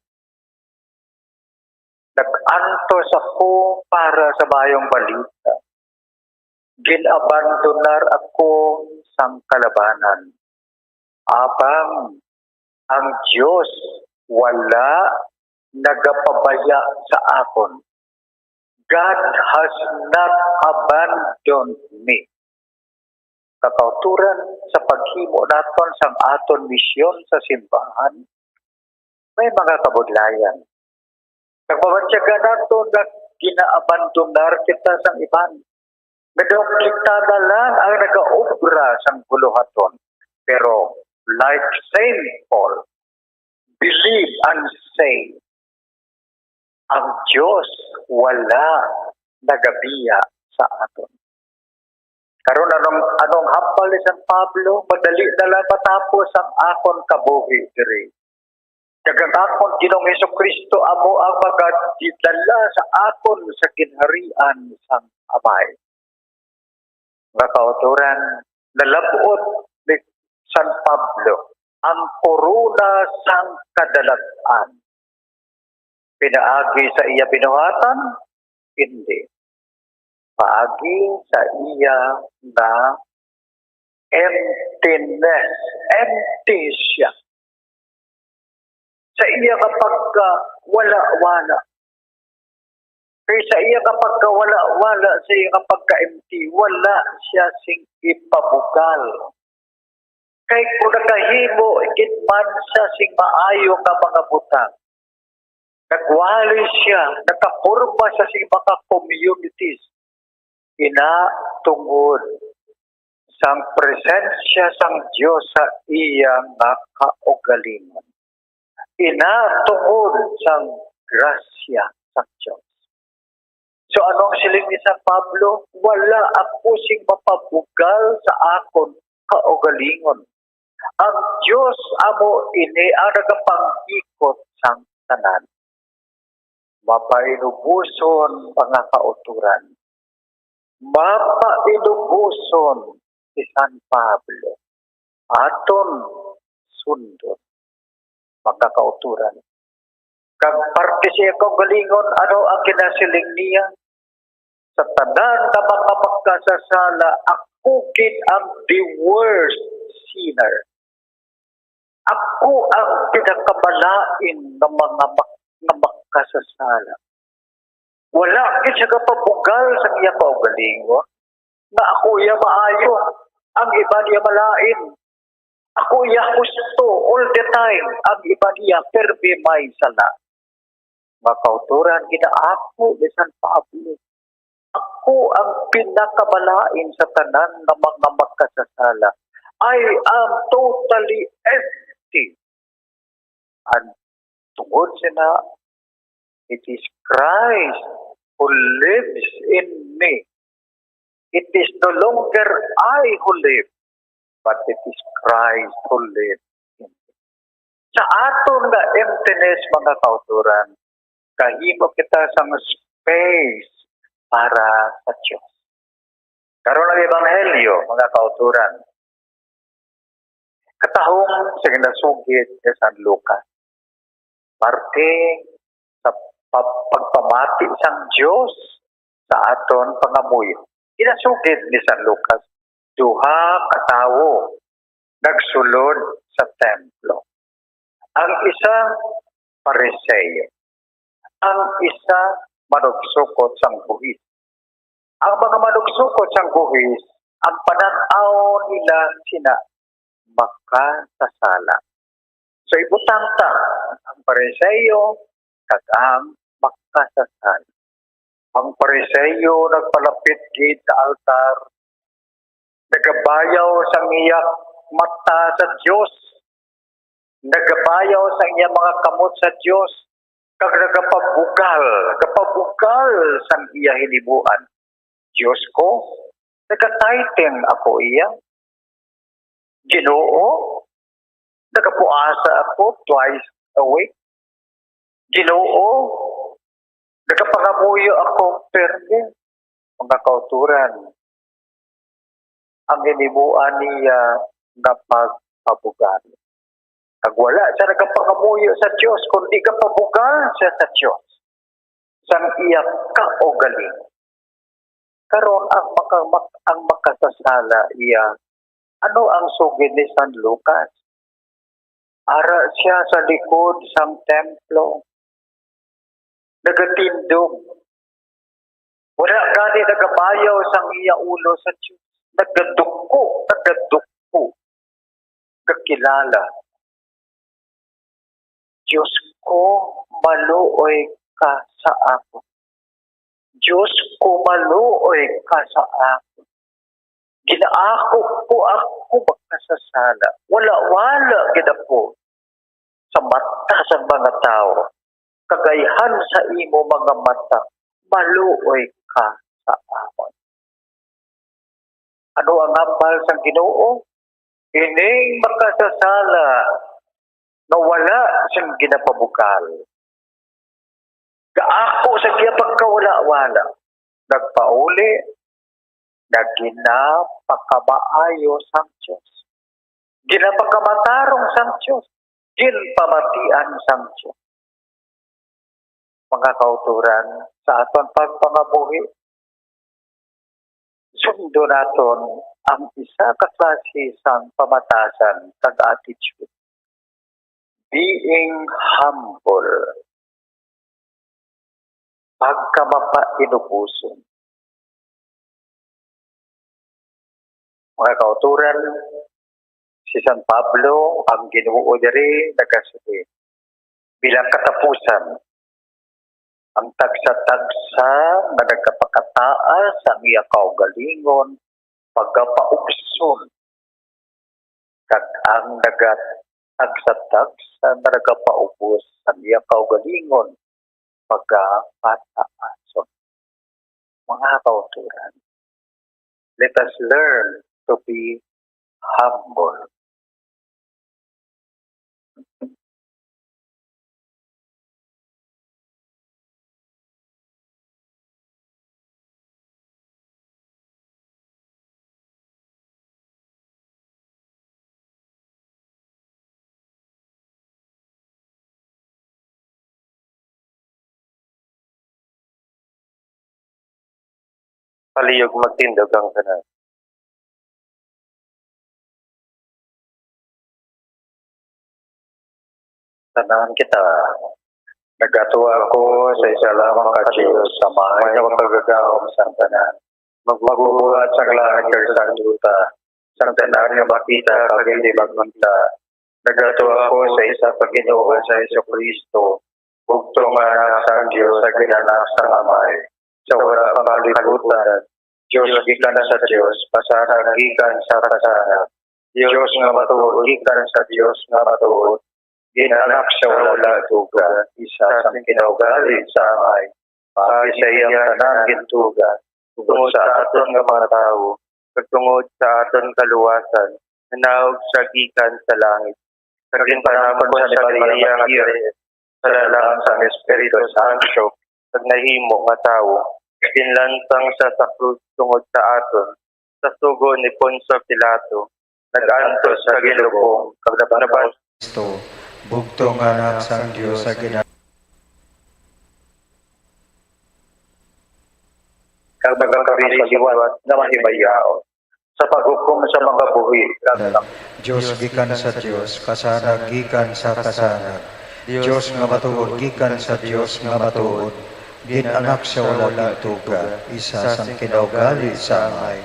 Nag-antos ako para sa bayong balita. Ginabandonar ako sang kalabanan. Abang ang Diyos wala nagapabaya sa akon. God has not abandoned me. Kakauturan sa paghimo naton sang aton misyon sa simbahan, may mga kabudlayan. Nagpabansyaga naton na ginaabandonar kita sang iban. Medyo kita na lang ang nag-aobra sang buluhaton. Pero like Saint Paul, believe and say, ang Diyos wala nagabiya sa aton. Karon anong hambal ni San Pablo, madali na lang matapos ang akon kabuhi diri. Dagang akon Ginoong Hesukristo amo ang magadidala sa akon sa ginharian sang Amay. Mga kauturan, nalabot ni San Pablo ang korona sang kadalagan. Pinaagi sa iya binuhatan? Hindi. Paagi sa iya na emptiness. Empty siya. Sa iya kapag wala-wala. Kaya sa iya kapag wala-wala, sa iya kapag empty, wala siya sing ipabugal. Kaya kung nakahimo, ikitman siya sing maayo nga mga butang. Nagwali siya, nakapurma siya sing mga communities. Inatungod sang presensya sang Diyos sa iya nga kaugalingon. Inatungod sang grasya sa Diyos. So anong siling ni San Pablo? Wala ako sing mapabugal sa akon kaugalingon. Ang Diyos amo ini ang nagapangikot sang tanan. Mapainubuson mga kauturan. Mapainubuson si San Pablo. Aton sundot mga kauturan. Kag parte siya kaugalingon, ano ang kinasiling niya? Sa tanan na mga magkasasala, ako kin ang the worst sinner. Ako ang pinakamalain ng mga magkasasala. Wala kin siya kapabugal sa iya kaugalingon na ako iya maayo, ang iba niya malain. Ako iya gusto all the time, ang iba niya perbe may sala. Makauturan, ginaako ni San Pablo. Ako ang pinakamalain sa tanan ng mga magkasasala. I am totally empty. And tungod sina, it is Christ who lives in me. It is no longer I who live, but it is Christ who lives in me. Sa aton na emptiness, mga kauturan, kahimo kita sa space para sa Diyos. Karon ang Ebanghelyo, mga kauturan, katahong sa ginasugid ni San Lucas, parte sa pagpamati sang Diyos sa aton pangamuyo. Ginasugid ni San Lucas, duha katawo nagsulod sa templo. Ang isa, Pariseo. Ang isa, manugsukot sang buhis. Ang mga manugsukot sang buhis, ang pananaw nila sina makasasala. So ibutang-tang ang Pariseo kag ang makasasala. Ang Pariseo nagpalapit gid sa altar, nagabayaw sang iyak mata sa Dios, nagabayaw sa iyang mga kamot sa Dios, kag nagapabugal sang iya hinibuan. Diyos ko, nagatighten ako iya. Ginoo, nagapuasa ako twice a week. Ginoo, nagapangamuyo ako perme. Mga kauturan, ang hinibuan niya na pagpabugal. Kag wala siya nagapangamuyo sa Diyos, kundi kapabugal siya sa Diyos. Sang iya kaugaling. Karon ang makasasala iya, ano ang sugid ni San Lucas? Ara siya sa likod sang templo. Nagatindog. Wala gani nagabayaw sang iya ulo sa Diyos. Nagadukko. Kakilala. Diyos ko, maluoy ka sa ako. Diyos ko, maluoy ka sa ako. Ginaako ko ako magkasasala. Wala gina po sa mata sa mga tao. Kagayahan sa imo mga mata, maluoy ka sa amon. Ano ang hambal sa Ginoo? Ining makasasala na wala siyang ginapabukal. Kaako sa iya pagkawala-wala. Nagpauli, ginapakabaayo sang Diyos. Ginapakamatarong sang Diyos. Ginpamatian sang Diyos. Mga kauturan, sa aton pagpangabuhi, sundo naton ang isa ka klase sang pamatasan kag attitude. Being humble. Pagkamapainupuson. Mga kauturan, si San Pablo ang Ginoo diri nagasubi bilang katapusan ang tagsa-tagsa na nagkapakataas ang iya kaugalingon pagkapaupson kag ang tagsa-tagsa na nagkapaubos ang iya kaugalingon pagkapataason. Mga kauturan, let us learn to be humble. Paliyog magtindog ang tanan. Tanan kita. Nagatuwa ko sa isa lamang ka Diyos sa mahal na pagkagawang sa tanan. Magmagubuhat sa kalahat sa duta. Sa tanan nga makita kag hindi magmanta. Nagatuwa ko sa isa Panginoon sa Jesucristo. Bugto nga sa Diyos sa ginanap sa amay. Sa wala pang kalibutan, Diyos gikan sa Diyos, pasara gikan sa pasara. Diyos nga matuod, gikan sa Diyos nga matuod. Ginanak sa wala tuga, isa sa kinaugali sa amay. Pagi sa iyang tanan gintuga, tungod sa aton nga mga tao, tungod sa aton kaluwasan, nanawag sa gikan sa langit. Kagin panapon sa Maria nga Ire, sa lalang sa Espiritu Santo, pag nahimo nga tao, kinlantang sa sakrus tungod sa aton, sa sugo ni Poncio Pilato, nag-antos sa ginubong, kaglaban Kristo, bugtong anak sang Diyos sa ginagawa. Kag magkakaroon sa liwat na mahibayaon. sa paghukom sa mga buhi. Diyos gikan sa Diyos, kasanag gikan sa kasanag. Diyos nga matuod gikan sa Diyos nga matuod. Ginanak sa wala tuga, isa sang kinaugali sa amay.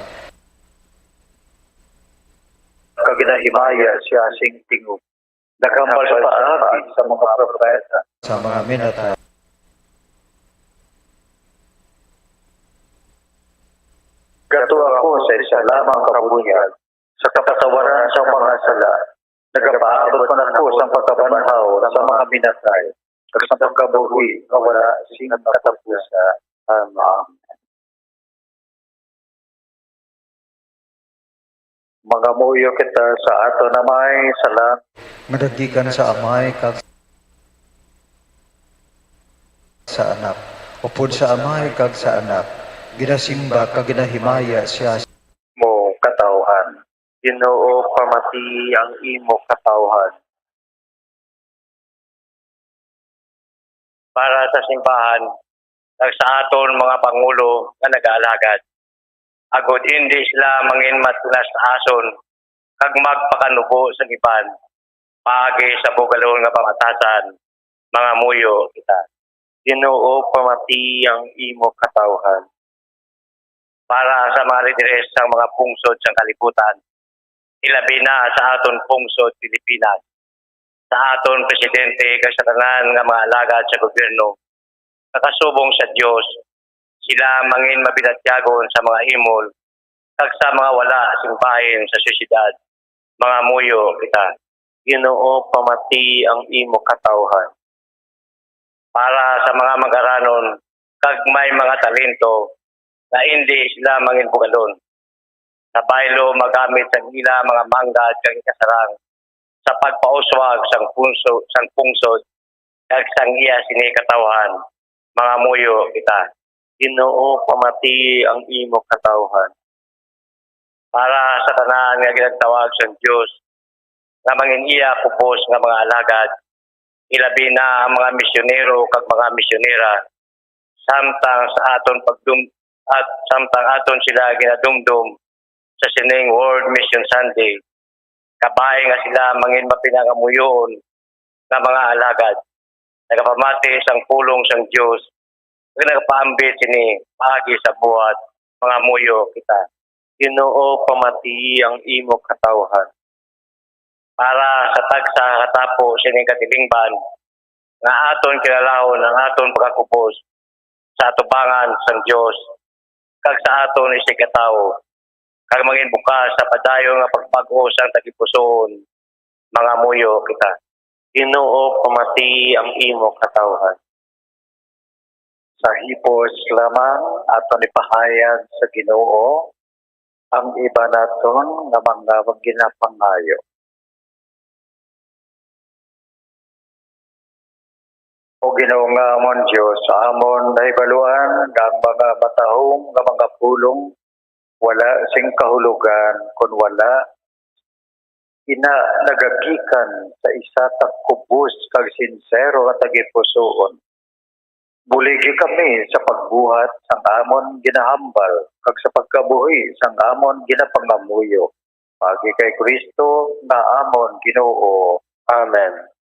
Kaginahimaya siya sing tingog. Nagambal sa paabi sa mga propeta. Sa mga minata. Gato ako sa isa lamang kabuyan, sa kapatawaran sa mga sala. Nagapaabot ko na ko sa pagkabanhaw sa mga minatay. Sa pagkabuhi na wala sing katapusa. Amen. Mga muyo kita sa ato na may salam. Madagikan sa amay kag sa anak. Upod sa amay kag sa anak. Ginasimba kag ginahimaya siya Mo katawhan. Ginoo pamati ang imo katawhan. Para sa simbahan, sa aton mga pangulo nga nag-aalagad. Agod hindi sila mangin matunas ason, kag magpakanubo sa iban, paagi sa bugalon nga pamatasan, mga muyo kita. Ginoo pamati ang imo katawhan. Para sa mga lideres sa mga pungsod sa kalibutan, ilabi na sa aton pungsod Pilipinas, sa aton presidente kag sa tanan nga mga alagad sa gobyerno, nakasubong sa Dios, sila mangin mabilatyagon sa mga himol, kag sa mga wala simbahin sa syudad, mga muyo kita. Ginoo pamati ang imo katawhan. Para sa mga mag-aranon, kag may mga talento, na hindi sila mangin bugalon. Sa baylo magamit sa ila mga manggad kag kasarang sa pagpauswag sang pungsod kag sang iya sini katawhan, mga muyo kita. Ginoo pamati ang imo katawhan. Para sa tanan nga ginagtawag sa Dios nga mangin iya pupos nga mga alagad, ilabi na ang mga misyonero kag mga misyonera, samtang sa aton at samtang aton sila ginadumdum sa sining World Mission Sunday. Kabay nga sila mangin mapinangamuyon nga mga alagad. Nagapamati sang pulong sang Dios. Nagapaambit sini paagi sa buhat, mga muyo kita. Ginoo pamati ang imo katawhan. Para sa tagsa katapo sining katilingban nga aton kilalahon ang aton pagkakubos sa atubangan sang Dios kag sa aton isikatawo, kag mangin bukas sa padayon nga pagpag-o sang tagipusoon, mga muyo kita. Ginoo pamati ang imo katawhan. Sa hipos lamang aton ipahayag sa Ginoo ang iba naton nga mga ginapangayo. O Ginoo nga amon Dios, sa amon nahibaluan nga ang mga matahong nga mga pulong wala sing kahulugan kun wala ina nagagikan sa isa ta kubos kag sincero nga tagipusoon. Buligi kami sa pagbuhat sang amon ginahambal kag sa pagkabuhi sang amon ginapangamuyo. Pagi kay Kristo nga amon Ginoo. Amen.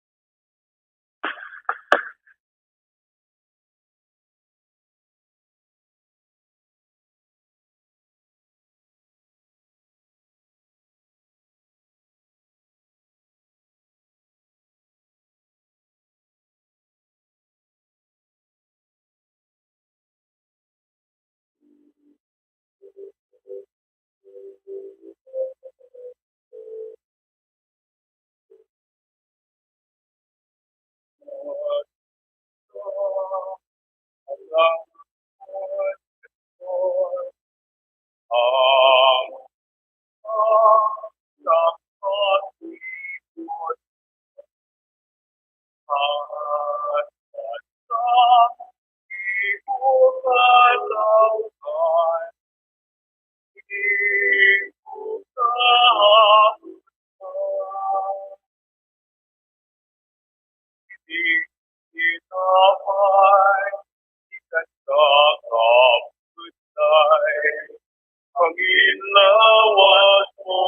ginlawas mo,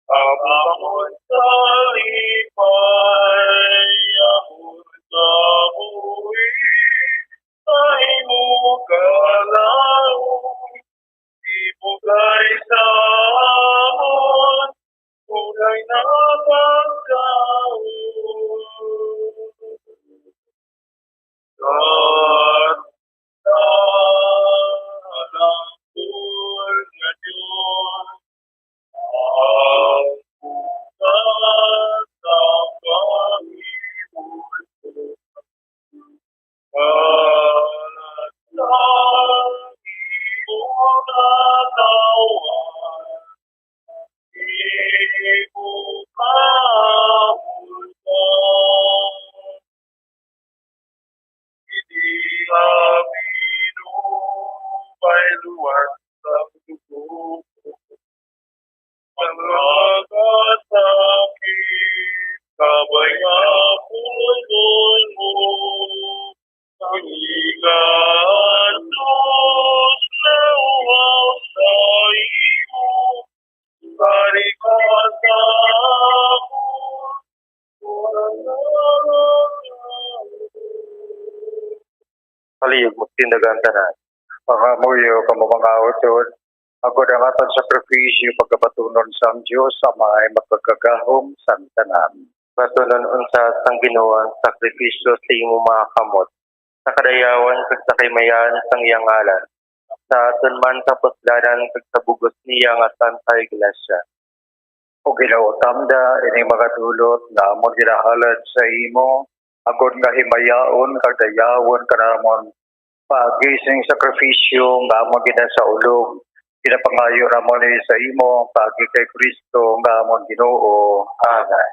amon sa lipay, amon sa buwi, ay mo galaw, ibugay sa amon, ugay na pagkaon. God, alangkul nga Diyos, ang bukas sa Panginoon. Kalat sa iyong natawan, ipupahulgan. Hindi amino may luwag sa dugo. Pagkakasakit, kabayapon mo. Pag-igaan Diyos na uwaw sa iyo. Bari ka sa Haliyog magtindagan tanan. Pangamuyo kamo mga utod. Agod ang atong sakripisyo pagkabatunon sa Diyos sa may magkagagahom sa tanan. Batunon unsa sang Ginoo sakripisyo sa imo mga kamot. Sa kadayawan kag sa kaymayan sang iyang ngalan. Sa aton man sa puslanan kag sa bugos niya nga Santa Iglesia. O Ginoo tamda ini magadulot na amon ginahalad sa imo agod nga himayaon kag dayawon kanamon pagising sakripisyo nga amon gina sa ulog pinapangayo ramon ni sa imo pagi kay Kristo nga amon Ginoo. Amen.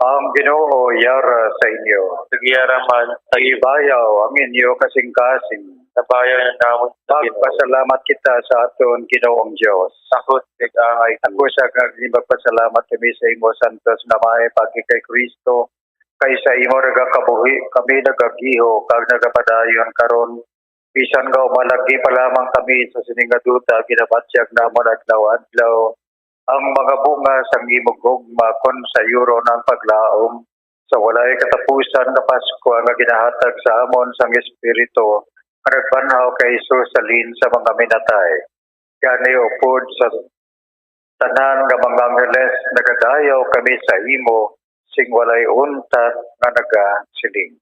Ang Ginoo yara sa inyo. Nagyaraman sa ibayaw ang inyo kasing-kasing. Nabayan namon sa Ginoo. Magpasalamat kita sa aton Ginoong Dios. Sakot tigangay. Ako sa magpasalamat kami sa imo santos na may pagi kay Kristo. Kaysa imo nagakabuhi kami nagagiho kag nagapadayon karon bisan nga malagi pa lamang kami sa siningaduta ginabatyag namon adlaw-adlaw ang mga bunga sang imong gugma kon sa euro ng paglaom sa walay katapusan na Pasko nga ginahatag sa amon sang Espiritu nga nagbanhaw kay Jesus salin sa mga minatay. Gani upod sa tanan nga mga angeles nagadayaw kami sa imo sing walay untat nga nagasiling.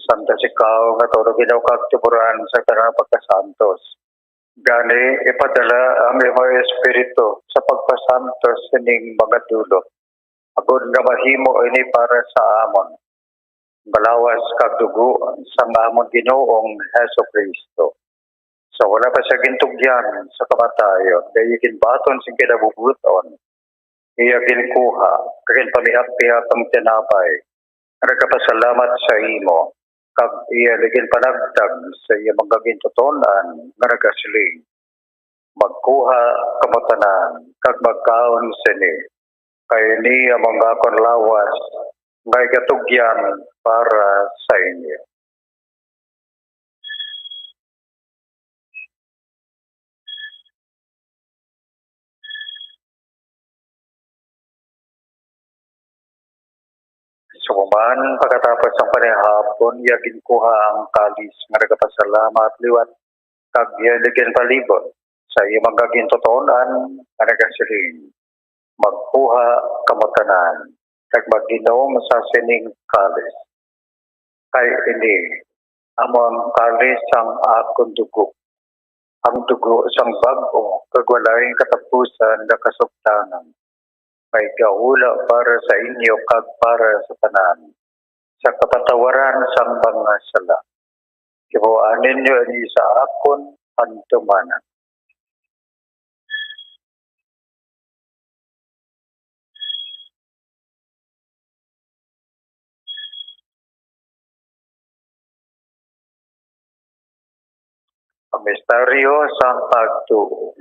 Santa sikaw nga toro ginaw kagtuburan sa tanang pagkasantos. Gani ipadala ang imo Espiritu sa pagpasantos sining mga dulo. Agod nga mahimo ini para sa amon. Balawas kag dugo sa amon Ginoong Hesus Kristo. So wala pa siya gintugyan sa kamatayon, dahil baton sing kinabubuton. Iya ginkuha, kagin pamihap-pihap ang tinapay. Nagkapasalamat sa imo. kag iya ligin panagtag sa iya mga gintutonan nga nagasiling magkuha kamutanan kag magkaon sini kay ni mga kon lawas ngay katugyan para sa inyo. Suman pagkatapos ng panihapon, yagin kuha ang kalis nga nagapasalamat liwat kag yaligin palibot sa iya mga gintutonan nga nagasiling magkuha kamutanan kag maginom sa sining kalis. Kay ini among kalis ang akong dugo. Ang dugo sang bag-o kag walay katapusan nga kasugtanan. May gaula para sa inyo kag para sa tanan sa kapatawaran sang mga sala. Kibuanin niyo ini sa akon pantumanan. Ang misteryo sang pagtuo.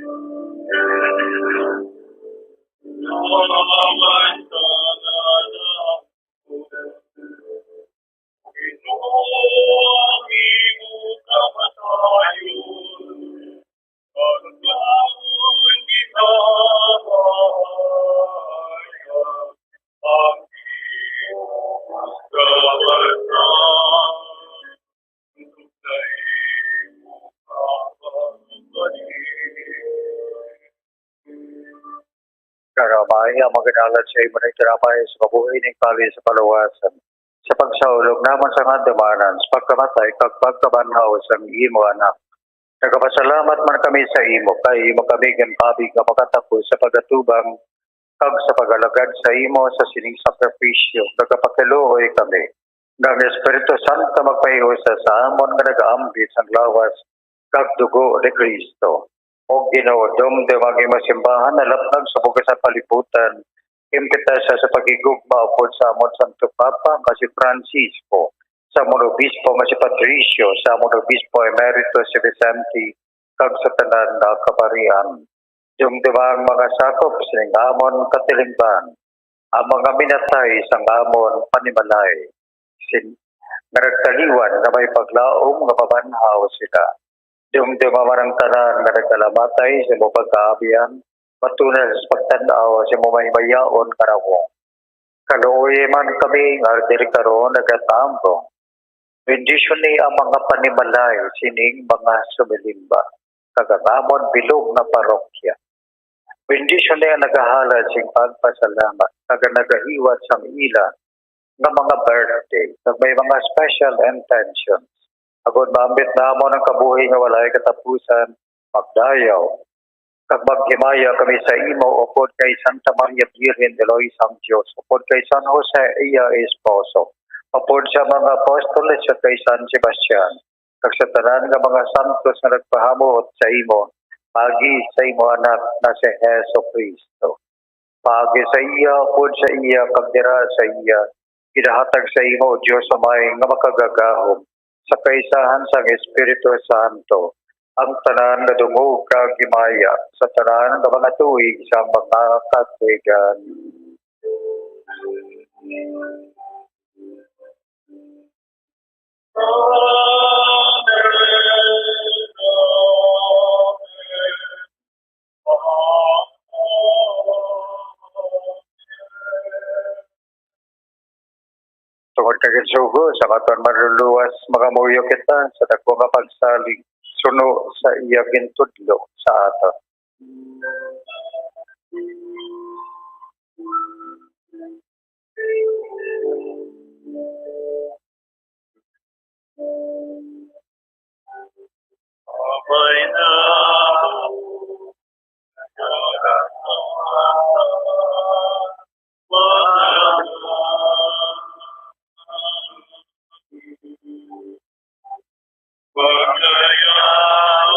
Karamay ang maganalan sa imo ng tinapay sa kabuhi ng kali sa palawasan. Sa pagsaulog naman sa nga damanan, sa pagkamatay, kag pagkabanhaw sa imo anak. Nagapasalamat man kami sa imo, kay imo kami ganpabig nga makatapos sa pagatubang, kag sa pagalagad sa imo sa sining sakripisyo, nagapakiluoy kami. Ng Espiritu Santo magpahiusa sa amon nga nagaambit sang lawas, kag dugo ni Kristo. O Ginoo, dumdumang masimbahan na lapag sa bugas sa palibutan. Impita siya sa pagigugma upod sa amon Santo Papa nga si Francisco, sa amon obispo nga si Patricio, sa amon obispo emeritus si Vicente, kag sa tanan na kaparian. Dumdumang mga sakop sining amon katilingban, ang mga minatay sang amon panimalay. Nagtaliwan na may paglaom nga pabanhaw sila. Dumdumamarang tanan nga nagkalamatay sa mo pagkaabian, patunay sa pagtanaw sa mo mahimayaon karawong. Kaluoy man kami nga diri karon nagatambong. Bendisyon ni ang mga panimalay sining mga sumilimba, kagagamon bilog na parokya. Bendisyon ni ang nagahalad sing pagpasalamat, kaga nagahiwat sa ila nga mga birthday, kag may mga special intentions. Agod maambit namo ng kabuhi nga walay katapusan, magdayaw. Kag maghimaya kami sa imo upod kay Santa Maria Virgen de los Sang Dios, upod kay San Jose iya esposo, upod sa mga apostoles at kay San Sebastian, kag sa tanan nga mga santos nga nagpahamot sa imo, pagi sa imo anak na si Heso Kristo. Pagi sa iya, upod sa iya, kag dira sa iya, idahatag sa imo, Diyos amay nga makagagahom, sa kaisahan sang Espiritu Santo, ang tanan na dungog kag himaya sa tanan nga mga tuig sa mga katuigan. Tungod kay sugo sa katon maruluwas mga muyo kita sa dagko nga pagsalig suno sa iya gintudlo sa aton. Abay na Pagkayaw,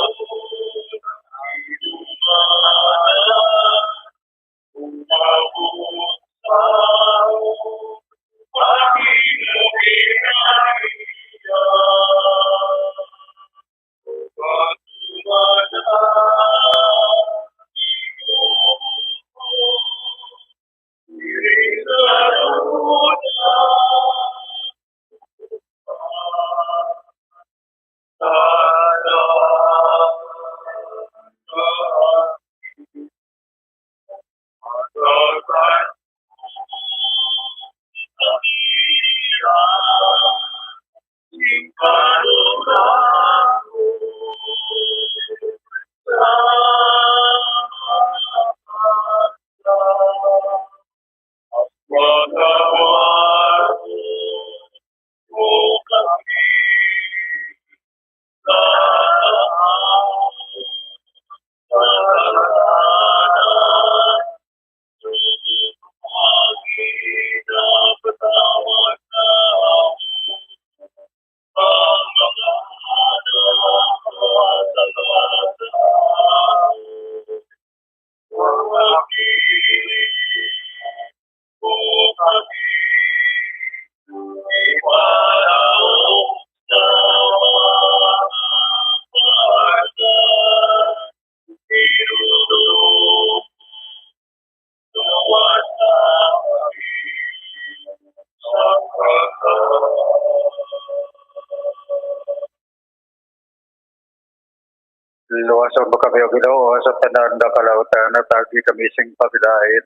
Luwasog ba kami o Ginoo sa tanan da kalautan na tagi kami sing pagdait.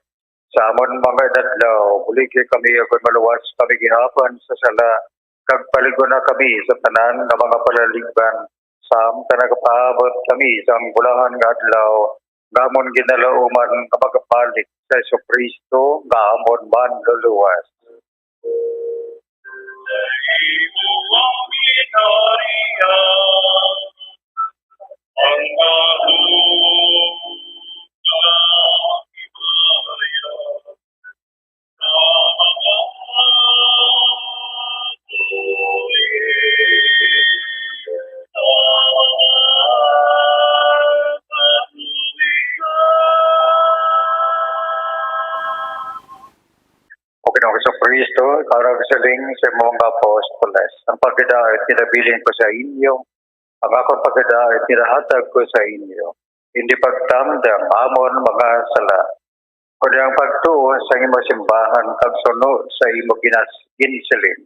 Sa amon mga dadlaw, buligi kami agon maluwas kami gihapan sa sala. Kag paligon na kami sa tanan nga mga palaligban. Sam ka nagapaabot kami sa bulahan nga adlaw. Gamon ginalauman nga magpalit sa Hesus Kristo nga amon man luluwas. O Ginoong Kristo, karag saling sa mga apostoles. Ang pagkadaot kinabilin ko sa inyo, ang akong pagkadaot kinahatag ko sa inyo. Hindi pagtamdang amon mga sala. Kundi ang pagtuo sa imo simbahan kag sunod sa imo ginsilin.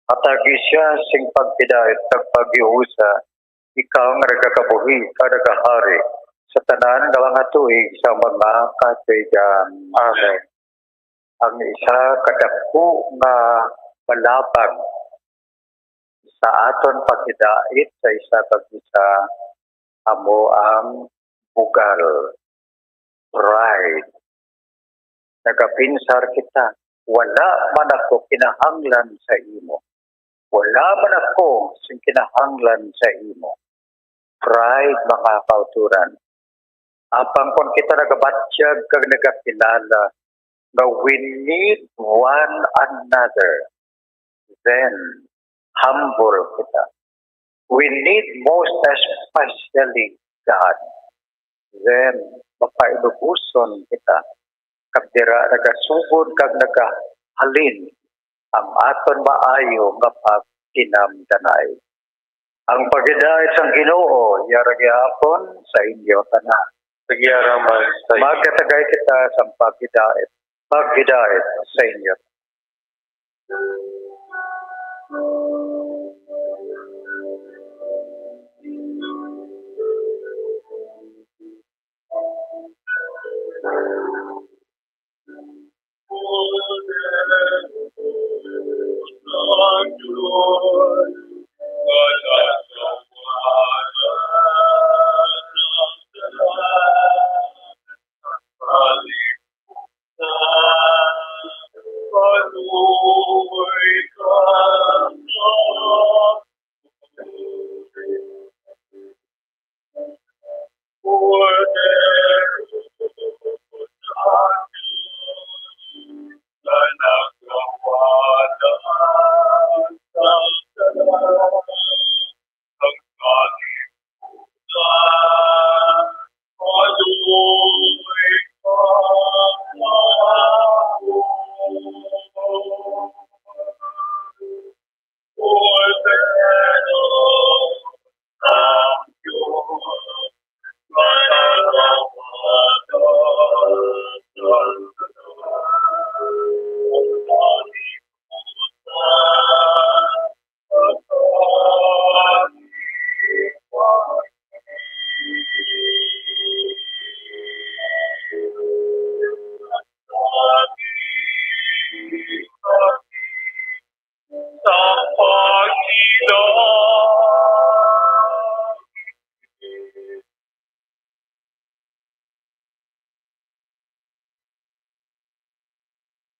Atagi siya sing pagkadaot kag paghiusa, ikaw nga nagkakabuhi kadagahari sa tanan nga mga tuig sa mga katuigan. Amen. Ang isa kadako nga palapag sa aton pagkidait sa isa kag isa amo ang bugal, pride. Nagapinsar kita, wala man ako kinahanglan sa imo. Wala man ako sing kinahanglan sa imo. Pride, mga kauturan. Apang kung kita nagabatsyag kag nagakilala na we need one another, then humble kita. We need most especially God. Then mapainubuson kita. Kapdira nagasugod kag nagahalin ang aton maayo nga pagkinamdanay. Ang pagidait sang Ginoo yaragihapon sa inyo tanan. Pagyaraman sa magkatagay kita sa pagidait. Pagidait sa inyo.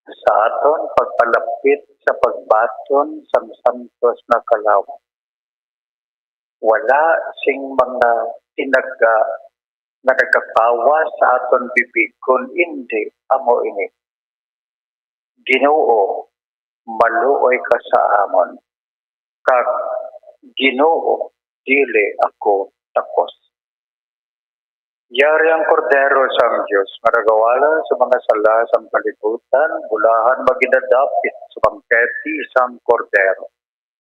sa aton pagpalapit sa pagbaton sa santos na kalaw. Wala sing mga tinaga nga nagkapawa sa aton bibig kung hindi amo ini. Ginoo, maluoy ka sa amon. Kag Ginoo, dili ako takos. Yari ang kordero sa Diyos, maragawala sa mga sala sa kalibutan, bulahan maginadapit sa bangketi sang kordero.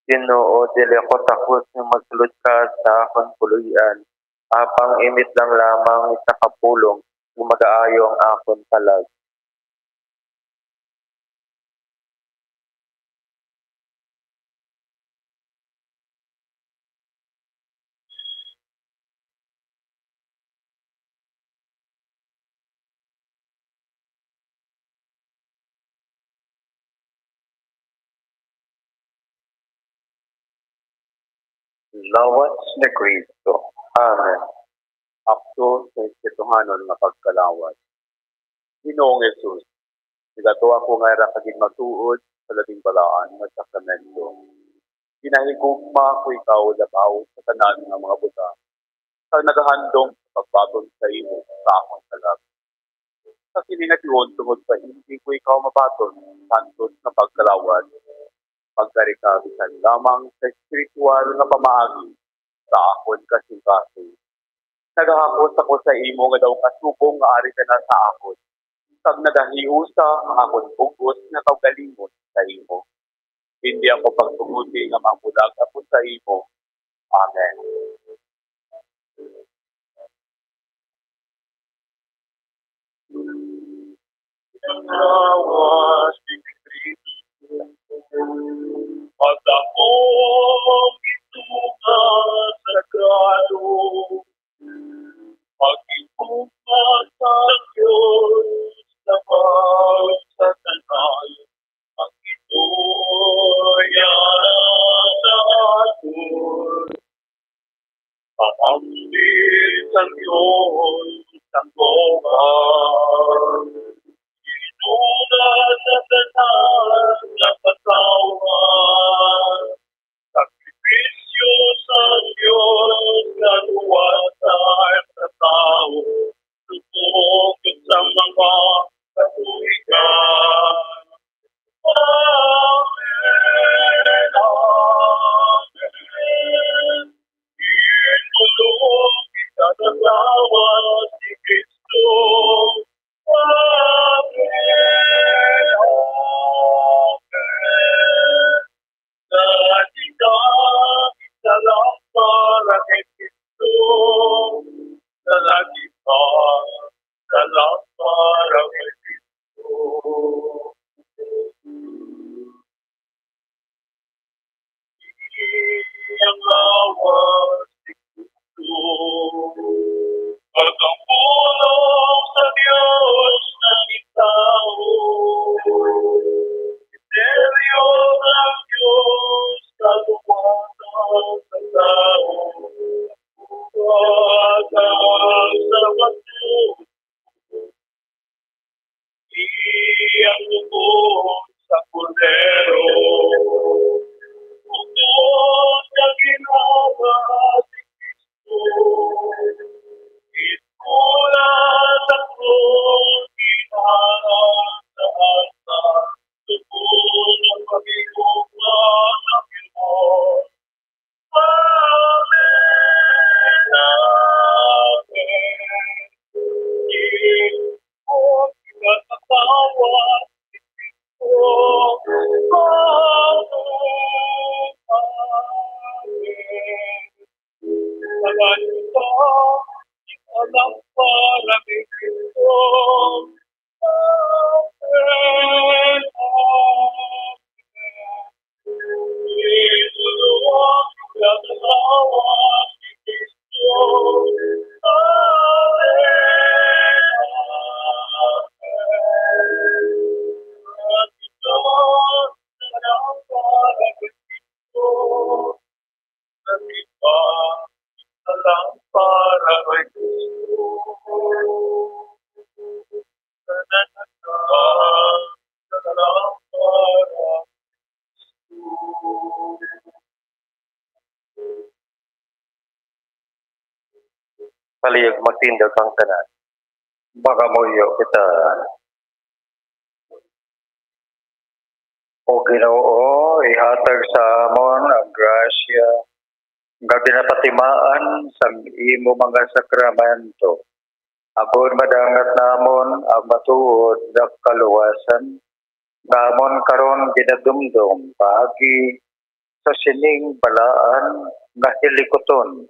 Ginoo, dili ako takot na magsulod ka sa akong puluyan. Apang imit lang lamang sa kapulong, gumagaayo ang akong talag. Lawas ni Kristo. Amen. Akto sa Espirituhanon nga pagkalawat. Ginoong Jesus, nagato ako nga ra kagid matuod sa labing balaan nga sakramento. Ginahigugma ko ikaw labaw sa tanan nga mga buta. Sa nagahandom sa pagbaton sa imo sa akong salag. Sa sininatiyon tungod sa hindi ko ikaw mabaton, santos na pagkalawat. Pagkarikabisan lamang sa espiritual na pamaagi sa akon kasing-kasing. Nagahapos ako sa imo nga daw kasubong nga ari ka na sa akon. Pag nagahiusa ang akon pugos na kaugalingon sa imo. Hindi ako pagtuguti nga mamulag ako sa imo. Amen. Lawas ni Kristo, at akong ituga sagrado, pag-ibuka sa Diyos na pagsasanay, ang ito'y sa aton. Pamamit sa Diyos ang buwan. Inuna sa tanan na patawan. Sakripisyo sa Diyos na luwasan sa tao. Lubog sa mga katuwigan. Amen. Amen. Inulong itatatawa si Kristo. Amen. Amen. Natika isalang para kay Kristo. Natika isalang para kay Kristo. Iyang awas si Kristo. Pagkampulong sa Diyos ng itao. Misteryo ng Diyos, kaluwasan sa tao. Pagkal sa Pagdiyos. Iyang lubog sa kordero. Bukod na ginawa si Kristo. Isulat ako ginahan sa altar. Tubod ang pag-igugma ng Pinoy. Amen. Amen. Iyong pinatatawa si Kristo. Amen. Amen. Salamat alam para kay Kristo. Amen. Amen. Inulong itatatawa si Kristo. Amen. Amen. Ito alam para kay Kristo. Nalita alam para kay Kristo. Palihog magtindog ang tanan. Magamuyo kita. O Ginoo, ihatag sa amon ang grasya nga ginapatimaan sang imo mga sakramento. Abon madangat namon ang matuod na kaluwasan. Namon karon ginadumdum paagi sa sining balaan nga hilikoton.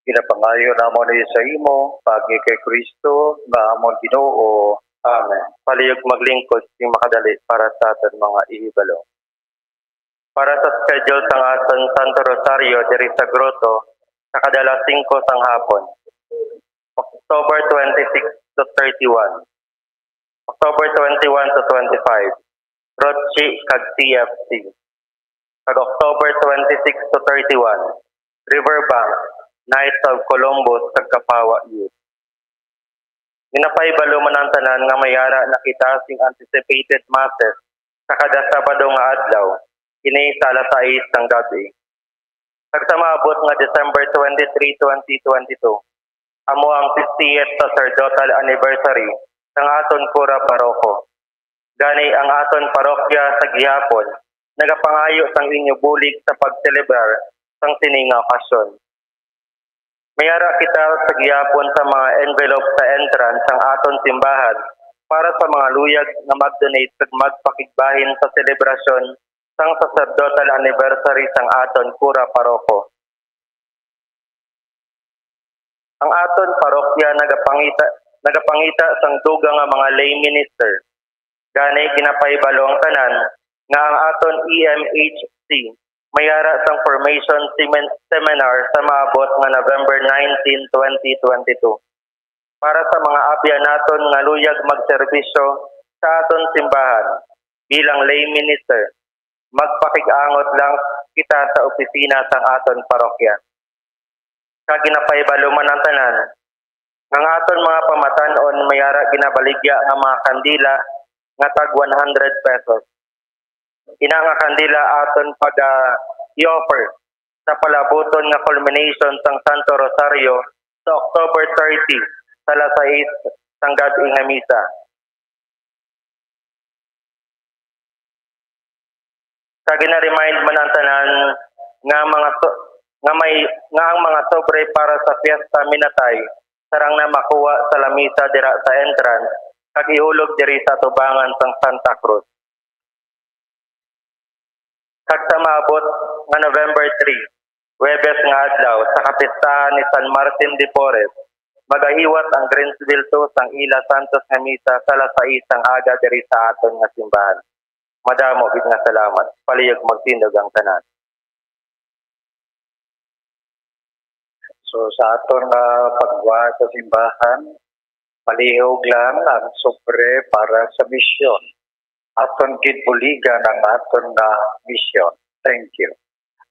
Ginapangayo namon sa imo pagi kay Kristo nga amon Ginoo. Amen. Palihog maglingkod yung makadali para sa aton mga ihibalo. Para sa schedule sang aton Santo Rosario diri sa Grotto sa kadala 5 sang hapon. October 26 to 31. October 21 to 25. Rochi kag TFC. Kag October 26 to 31. Riverbank, Knights of Columbus kag Kapawa Youth. Ginapahibalo man ang tanan nga mayara nakita sing anticipated masses sa kada Sabado nga adlaw. Kini sa alas 6 ng gabi. Sa maabot nga December 23, 2022, amo ang 50th sacerdotal anniversary ng aton Cura Paroko. Gani ang aton parokya sa gihapon, nagapangayo sang inyo bulig sa pagselebrar sang sining nga okasyon. Mayara kita sa gihapon sa mga envelope sa entrance sang aton simbahan para sa mga luyag na mag-donate ug magpakigbahin sa selebrasyon sang sacerdotal anniversary sang aton Cura Paroko. Ang aton parokya nagapangita sang dugang nga mga lay minister. Gani ginapahibalo ang tanan nga ang aton EMHC mayara sang formation seminar sa maabot nga November 19, 2022. Para sa mga abya naton nga luyag magserbisyo sa aton simbahan bilang lay minister, magpakig-angot lang kita sa opisina sang aton parokya. Kag ginapahibalo man ang tanan ang aton mga pamatan-on mayara ginabaligya nga mga kandila nga tag 100 pesos. Ina nga kandila aton i-offer sa palabuton nga culmination sang Santo Rosario sa October 30 sa alas 6 sang gabi nga misa. Sa gina-remind man ang tanan nga ang mga sobre para sa Fiesta Minatay sarang na makuha sa lamisa dira sa entrance kag ihulog diri sa tubangan sang Santa Cruz. Kag sa maabot nga November 3, Huwebes nga adlaw sa kapistahan ni San Martin de Porres, magahiwat ang Greensville 2 sang Ila Santos nga misa sa alas 6 sang aga diri sa aton nga simbahan. Madamo gid nga salamat. Palihog magtindog ang tanan. So sa aton nga pagwa sa simbahan, palihog lang ang sobre para sa misyon. Aton gid buligan ang aton nga misyon. Thank you.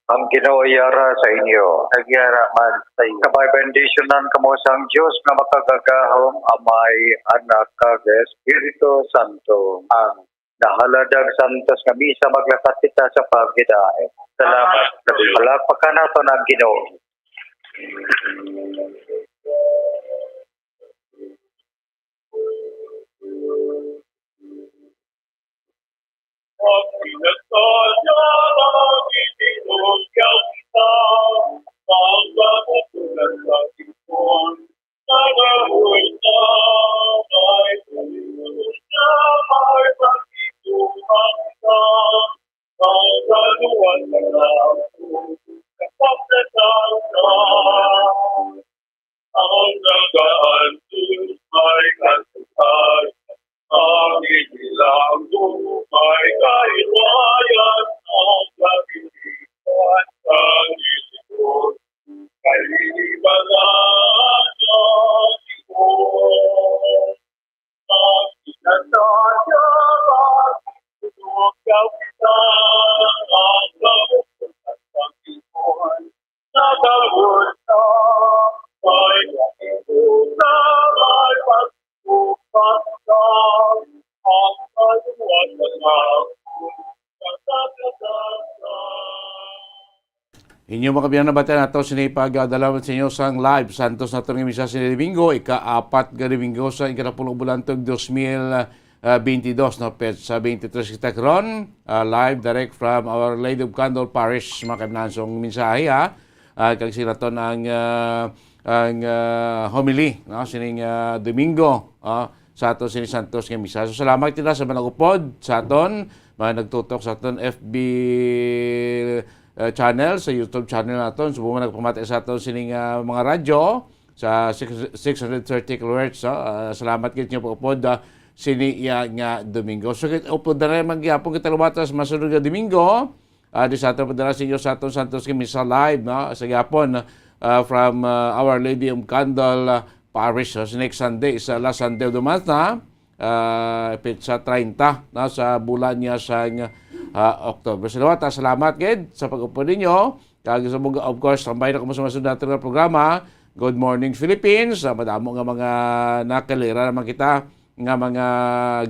Ang Ginoo yara sa inyo. Nagyara man sa inyo. Kabay-bendisyonan kamo sang Dios nga makagagahom amay anak kag Espiritu Santo. Ang nahaladag santos nga misa maglakat kita sa pagkidae. Salamat. Palakpakan nato ang Ginoo. Inyo mga kabiyan na bata nato sinipagdalaman sa inyo sang live Santos na itong misa sa Domingo, ika-4 ga Domingo sa ikatapulong bulan tog 2022 no pet sa 23 kita karon, live direct from Our Lady of Candle Parish mga kabinansong mensahe ha. Kag sila to ang homily no sining Domingo sa aton sini Santos nga misa. So salamat kita sa managupod sa aton mga nagtutok sa aton FB channel, sa YouTube channel naton. So mga nagpamatay sa aton sining mga radyo sa 630 kHz. Salamat kit nyo po upod sini nga Domingo. So upod na rin magyapon kita lumatas masunod nga Domingo. Di sa aton padala sa inyo sa aton Santos nga misa live no sa gyapon from Our Lady of Candle Parish. So next Sunday sa last Sunday of the month na sa 30 na sa bulan niya sa October. Salamat gid sa pag-upo ninyo. Kag sa mga of course tambay na kamo sa masunod natin nga programa. Good Morning Philippines. Madamo nga mga nakalira naman kita nga mga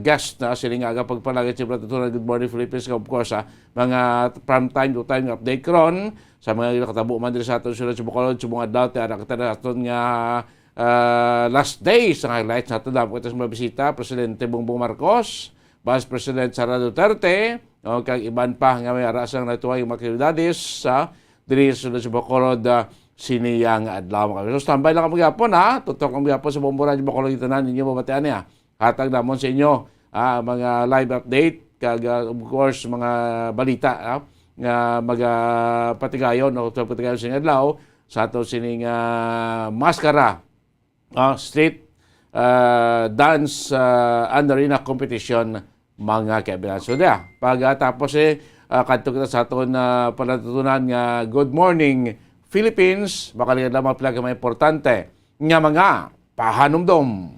guest na sila nga aga pagpalagay sa Bratutunan Good Morning Philippines. Of course mga from time to time update karon sa mga nakatabo man diri sa aton sulod sa Bacolod sa mga adult anak kita aton nga last day sa highlights nato dapat kita sa mga bisita Presidente Bongbong Marcos, Vice President Sara Duterte, o kag iban pa nga may arasang natuwa yung mga aktividades sa diri sa Bacolod siniyang adlaw kami. So standby lang kami gyapon ha. Tutok kami gyapon sa Bombo Radio Bacolod itanan ninyo mabatean niya. Hatag namon sa inyo mga live update kag of course mga balita nga magapatigayon o patigayon sa adlaw sa ato sining maskara street dance and arena competition mga kaibigan. So pagkatapos kanto kita sa aton panatutunan nga Good Morning Philippines, baka lang mga mga importante nga mga pahanumdom.